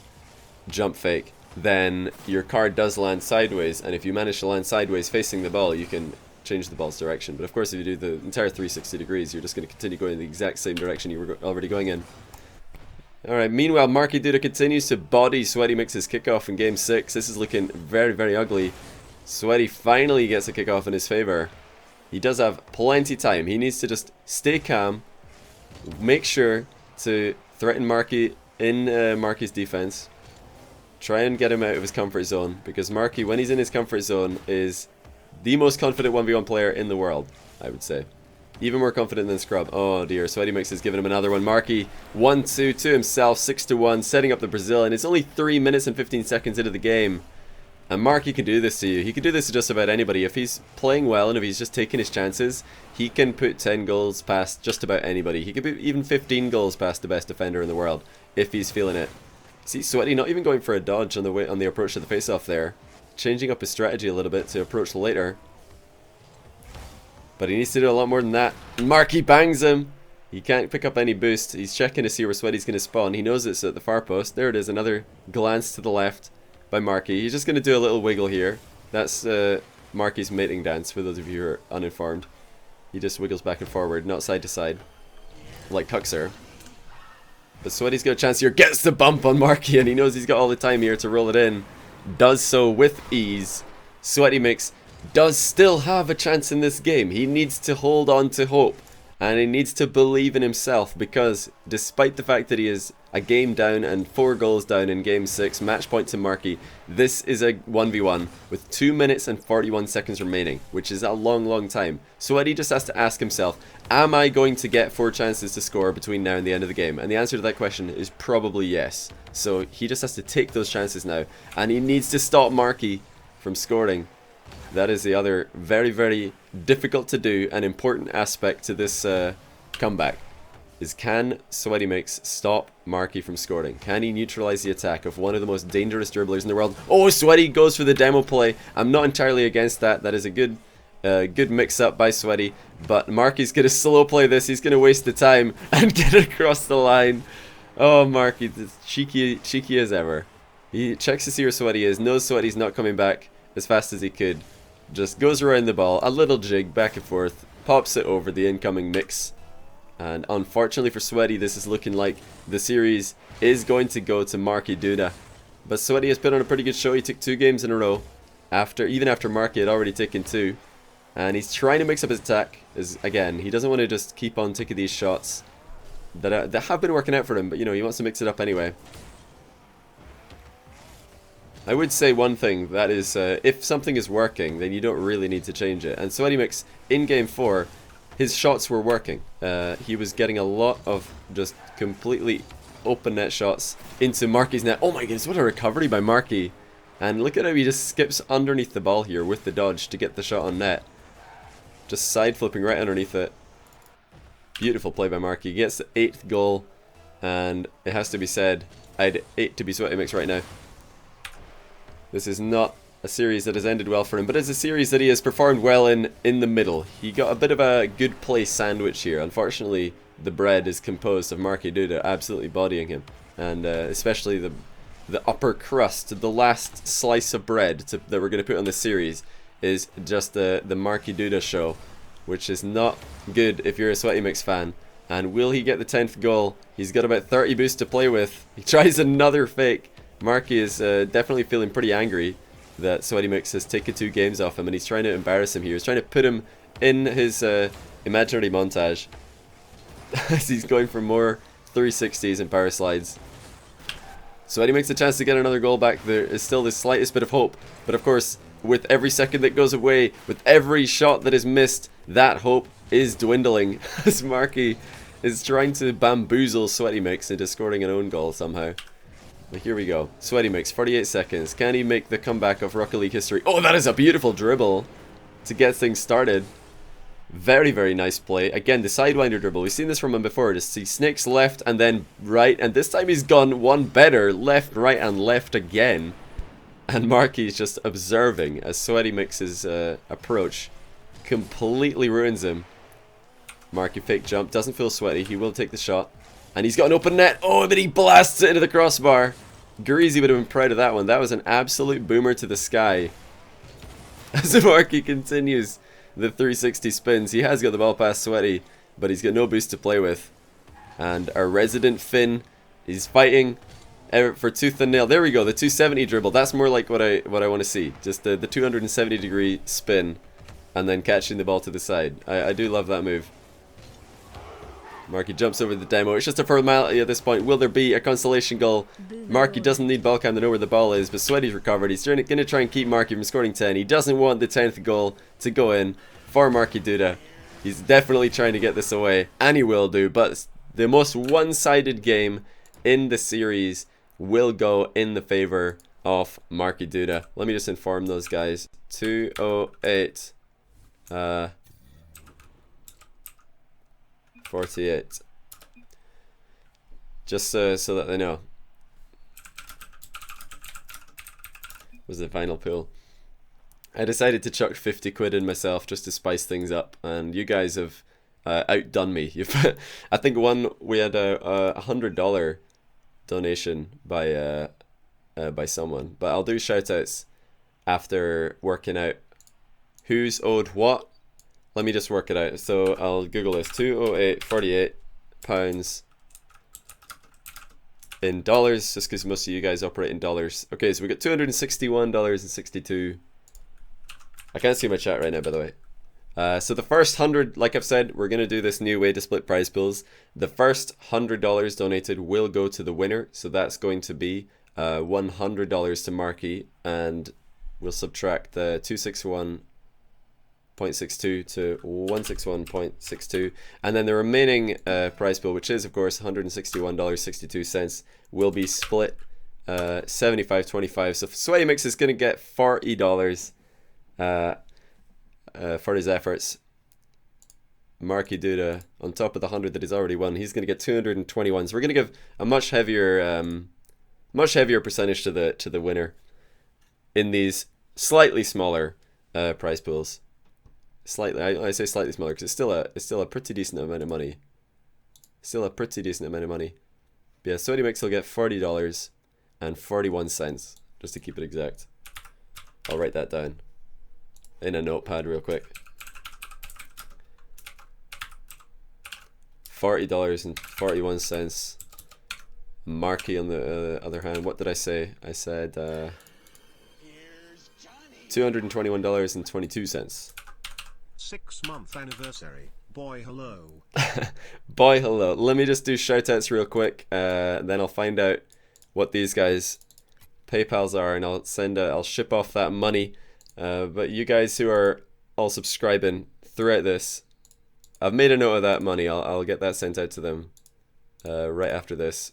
jump fake, then your card does land sideways, and if you manage to land sideways facing the ball, you can change the ball's direction. But of course, if you do the entire 360 degrees, you're just going to continue going in the exact same direction you were already going in. Alright, meanwhile, Markydooda continues to body SweatYMix's kickoff in Game 6. This is looking very ugly. Sweaty finally gets a kickoff in his favor. He does have plenty of time. He needs to just stay calm, make sure to threaten Marky in Marky's defense, try and get him out of his comfort zone, because Marky, when he's in his comfort zone, is the most confident 1v1 player in the world, I would say. Even more confident than Scrub. Oh dear, SweatYMix has given him another one. Marky 1-2 to himself, 6-1, setting up the Brazil, and it's only 3 minutes and 15 seconds into the game. And Marky can do this to you. He can do this to just about anybody. If he's playing well and if he's just taking his chances, he can put 10 goals past just about anybody. He could put even 15 goals past the best defender in the world if he's feeling it. See Sweaty not even going for a dodge on the approach to the face-off there. Changing up his strategy a little bit to approach later. But he needs to do a lot more than that. Marky bangs him. He can't pick up any boost. He's checking to see where Sweaty's going to spawn. He knows it's at the far post. There it is, another glance to the left by Marky. He's just going to do a little wiggle here. That's Marky's mating dance, for those of you who are uninformed. He just wiggles back and forward, not side to side, like Cuxer. But Sweaty's got a chance here, gets the bump on Marky, and he knows he's got all the time here to roll it in. Does so with ease. SweatYMix does still have a chance in this game. He needs to hold on to hope, and he needs to believe in himself, because despite the fact that he is a game down and 4 goals down in Game 6, match point to Marky, this is a 1v1 with 2 minutes and 41 seconds remaining, which is a long time. Sweaty just has to ask himself, am I going to get 4 chances to score between now and the end of the game? And the answer to that question is probably yes. So he just has to take those chances now, and he needs to stop Marky from scoring. That is the other very difficult to do and important aspect to this comeback. Is can SweatYMix stop Marky from scoring? Can he neutralize the attack of one of the most dangerous dribblers in the world? Oh, Sweaty goes for the demo play. I'm not entirely against that. That is a good Good mix-up by Sweaty, but Marky's going to slow play this. He's going to waste the time and get it across the line. Oh, Marky, cheeky as ever. He checks to see where Sweaty is, knows Sweaty's not coming back as fast as he could. Just goes around the ball, a little jig back and forth, pops it over the incoming mix. And unfortunately for Sweaty, this is looking like the series is going to go to Markydooda. But Sweaty has put on a pretty good show. He took 2 games in a row, even after Marky had already taken 2. And he's trying to mix up his attack. Again, he doesn't want to just keep on taking these shots that have been working out for him, but you know, he wants to mix it up anyway. I would say one thing, that is, if something is working, then you don't really need to change it. And SweatYMix, in Game 4, his shots were working. He was getting a lot of just completely open net shots into Marky's net. Oh my goodness, what a recovery by Marky. And look at how he just skips underneath the ball here with the dodge to get the shot on net. Just side flipping right underneath it. Beautiful play by Marky. He gets the 8th goal, and it has to be said, I'd hate to be SweatYMix right now. This is not a series that has ended well for him, but it's a series that he has performed well in the middle. He got a bit of a good play sandwich here. Unfortunately, the bread is composed of Markydooda absolutely bodying him, and especially the upper crust, the last slice of bread that we're going to put on this series is just the Markydooda show, which is not good if you're a SweatYMix fan. And will he get the 10th goal? He's got about 30 boosts to play with. He tries another fake. Marky is definitely feeling pretty angry that SweatYMix has taken 2 games off him, and he's trying to embarrass him here. He's trying to put him in his imaginary montage as he's going for more 360s and power slides. SweatYMix a chance to get another goal back. There is still the slightest bit of hope, but of course, with every second that goes away, with every shot that is missed, that hope is dwindling as Marky is trying to bamboozle SweatYMix into scoring an own goal somehow. But here we go. SweatYMix, 48 seconds. Can he make the comeback of Rocket League history? Oh, that is a beautiful dribble to get things started. Very, very nice play. Again, the sidewinder dribble. We've seen this from him before. Just he snakes left and then right. And this time he's gone one better. Left, right, and left again. And Marky's just observing as SweatYMix's approach completely ruins him. Marky fake jump. Doesn't feel sweaty. He will take the shot. And he's got an open net. Oh, but he blasts it into the crossbar. Greasy would have been proud of that one. That was an absolute boomer to the sky. As Marky continues the 360 spins, he has got the ball past Sweaty, but he's got no boost to play with. And our resident Finn, he's fighting for tooth and nail. There we go, the 270 dribble. That's more like what I want to see. Just the 270 degree spin and then catching the ball to the side. I do love that move. Marky jumps over the demo. It's just a formality at this point. Will there be a consolation goal? Marky doesn't need ball cam to know where the ball is, but Sweaty's recovered. He's going to try and keep Marky from scoring 10. He doesn't want the 10th goal to go in for Markydooda. He's definitely trying to get this away, and he will do, but the most one-sided game in the series will go in the favor of Markydooda. Let me just inform those guys. 208. 48. Just so that they know. Was the final pool. I decided to chuck 50 quid in myself just to spice things up, and you guys have outdone me. I think we had a $100 donation by someone, but I'll do shout outs after working out who's owed what. Let me just work it out. So I'll Google this. 208.48 pounds in dollars, just because most of you guys operate in dollars. Okay, so we got $261.62. I can't see my chat right now, by the way. So the first 100, like I've said, we're going to do this new way to split prize pools. The first $100 donated will go to the winner. So that's going to be $100 to Marky, and we'll subtract the 261.62 to 161.62, and then the remaining prize pool, which is of course $161.62, will be split 75-25. So SweatYMix is going to get $40 for his efforts. Markydooda, on top of the 100 that he's already won, he's going to get 221. So we're going to give a much heavier percentage to the winner in these slightly smaller prize pools. Slightly. I say slightly smaller because it's still a pretty decent amount of money. Still a pretty decent amount of money. But yeah, SweatYMix will get $40.41, just to keep it exact. I'll write that down in a notepad real quick. $40.41. Marky on the other hand, what did I say? I said $221.22. 6-month anniversary. Boy, hello. Boy, hello. Let me just do shoutouts real quick. Then I'll find out what these guys' PayPals are, and I'll ship off that money. But you guys who are all subscribing throughout this, I've made a note of that money. I'll get that sent out to them right after this.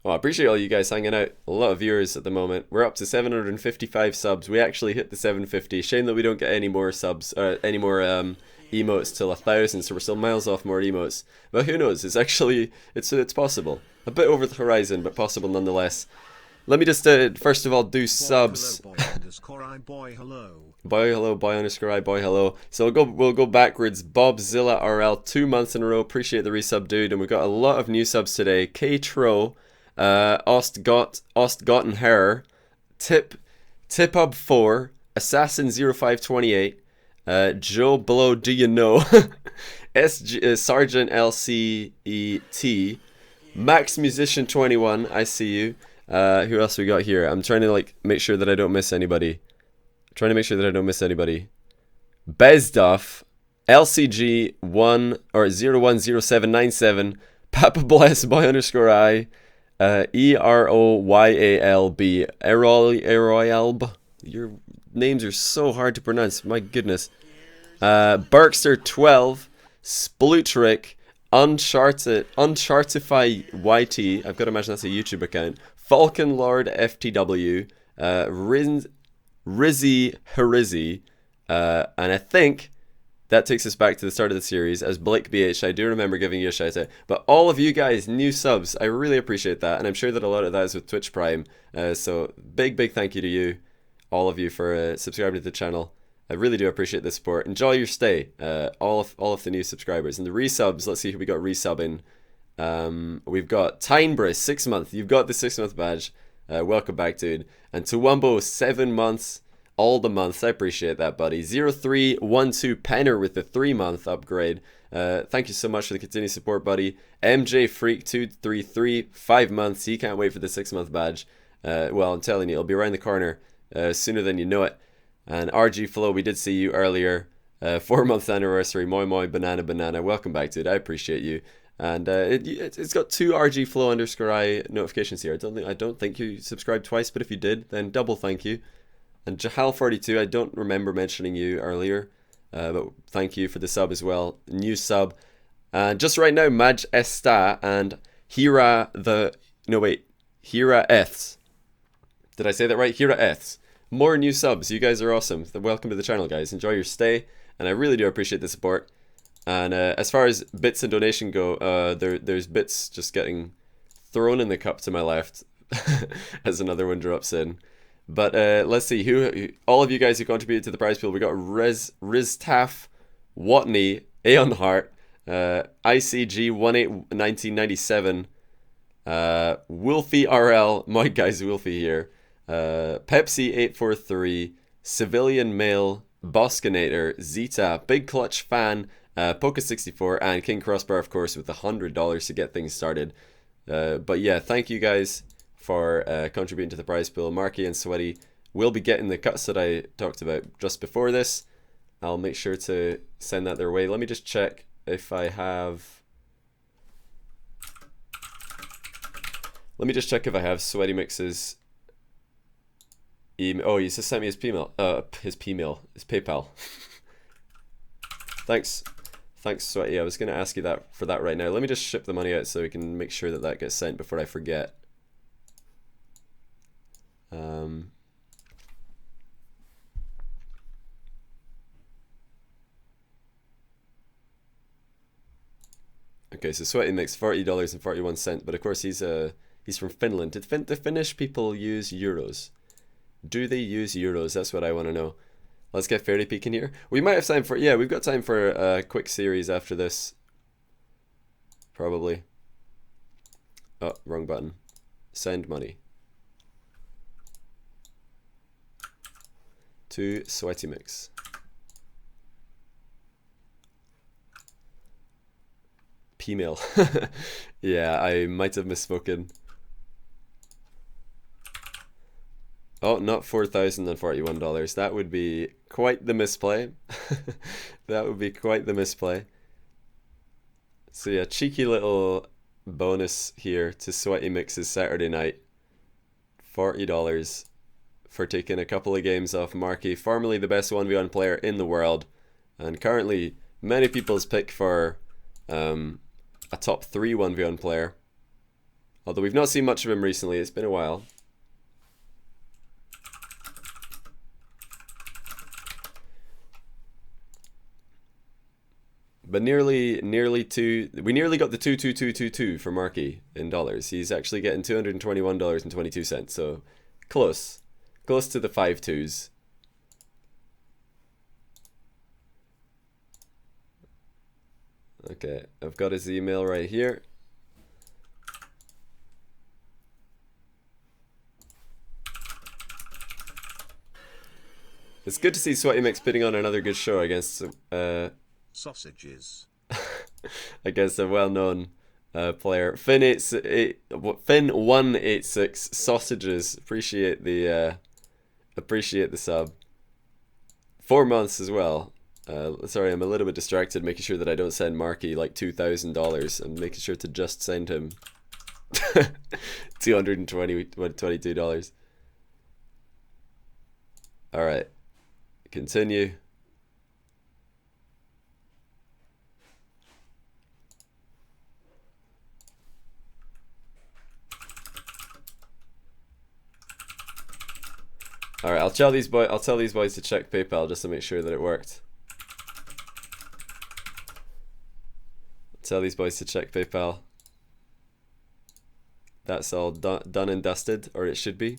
Well, I appreciate all you guys hanging out. A lot of viewers at the moment. We're up to 755 subs. We actually hit the 750. Shame that we don't get any more subs, any more emotes till 1,000. So we're still miles off more emotes. But who knows? It's actually it's possible. A bit over the horizon, but possible nonetheless. Let me just first of all do subs. Boy hello, boy hello. Boy hello, boy underscore I, boy hello. So we'll go backwards. Bobzilla RL 2 months in a row. Appreciate the resub, dude. And we've got a lot of new subs today. K Tro. Ostgottenherr, Tipub 4, Assassin 0528, Joe Blow Do You Know, Sergeant LCET, Max Musician 21, I see you. Who else we got here? I'm trying to make sure that I don't miss anybody. Bezduff, LCG 1 or 010797, Papa Bless Boy underscore I. EROYALB, Eroyalb. Your names are so hard to pronounce. My goodness. Berkster 12, Splutric, Unchartify YT. I've got to imagine that's a YouTube account. Falcon Lord FTW, Rizzy Harizzy, and I think that takes us back to the start of the series as Blake BH. I do remember giving you a shout out. But all of you guys, new subs, I really appreciate that. And I'm sure that a lot of that is with Twitch Prime. So big thank you to you, all of you, for subscribing to the channel. I really do appreciate the support. Enjoy your stay, all of the new subscribers. And the resubs, let's see who we got resubbing. We've got Tynebrus, 6 month. You've got the 6 month badge. Welcome back, dude. And Tuwumbo, 7 months. All the months, I appreciate that, buddy. 0312 Penner with the 3 month upgrade. Thank you so much for the continued support, buddy. MJ Freak 233, 5 months. He can't wait for the 6 month badge. Well, I'm telling you, it'll be around the corner sooner than you know it. And RG Flow, we did see you earlier. 4 month anniversary. Moi moi banana. Welcome back, dude. I appreciate you. And it's got 2 RG Flow underscore I notifications here. I don't think you subscribed twice, but if you did, then double thank you. And Jahal42, I don't remember mentioning you earlier, but thank you for the sub as well. New sub. And just right now, Maj Esta and Hira Eths. Did I say that right? Hira Eths. More new subs. You guys are awesome. Welcome to the channel, guys. Enjoy your stay. And I really do appreciate the support. And as far as bits and donation go, there's bits just getting thrown in the cup to my left as another one drops in. But let's see who all of you guys who contributed to the prize pool. We got Riztaf, Watney, Aeon Hart, ICG 1997, Wolfie RL, my guy's Wolfie here, Pepsi 843, Civilian Male, Boskinator, Zeta, Big Clutch Fan, Poca 64, and King Crossbar, of course, with $100 to get things started. But yeah, thank you guys for contributing to the prize pool. Marky and Sweaty will be getting the cuts that I talked about just before this. I'll make sure to send that their way. Let me just check if I have... Let me just check if I have SweatYMix's email. Oh, he just sent me his PayPal. Thanks, Sweaty. I was going to ask you that for that right now. Let me just ship the money out so we can make sure that that gets sent before I forget. Okay, so SweatYMix $40.41, but of course he's from Finland. Did the Finnish people use euros? Do they use euros? That's what I want to know. Let's get Fairy Peak in here. We might have time for, yeah, we've got time for a quick series after this. Probably. Oh, wrong button. Send money. To SweatYMix. P-mail. Yeah, I might have misspoken. Oh, not $4,041. That would be quite the misplay. That would be quite the misplay. So yeah, cheeky little bonus here to SweatYMix's Saturday night. $40 for taking a couple of games off Marky, formerly the best 1v1 player in the world, and currently many people's pick for a top 3 1v1 player. Although we've not seen much of him recently, it's been a while. But we nearly got the 22222 for Marky in dollars. He's actually getting $221.22, so close to the 5.2s. Okay, I've got his email right here. It's good to see SweatYMix putting on another good show against sausages. Against a well-known player. Finn186 sausages. Appreciate the sub. 4 months as well. Sorry, I'm a little bit distracted, making sure that I don't send Marky like $2,000. I'm making sure to just send him $222. All right, continue. All right, I'll tell these boys to check PayPal just to make sure that it worked. Tell these boys to check PayPal. That's all done and dusted, or it should be.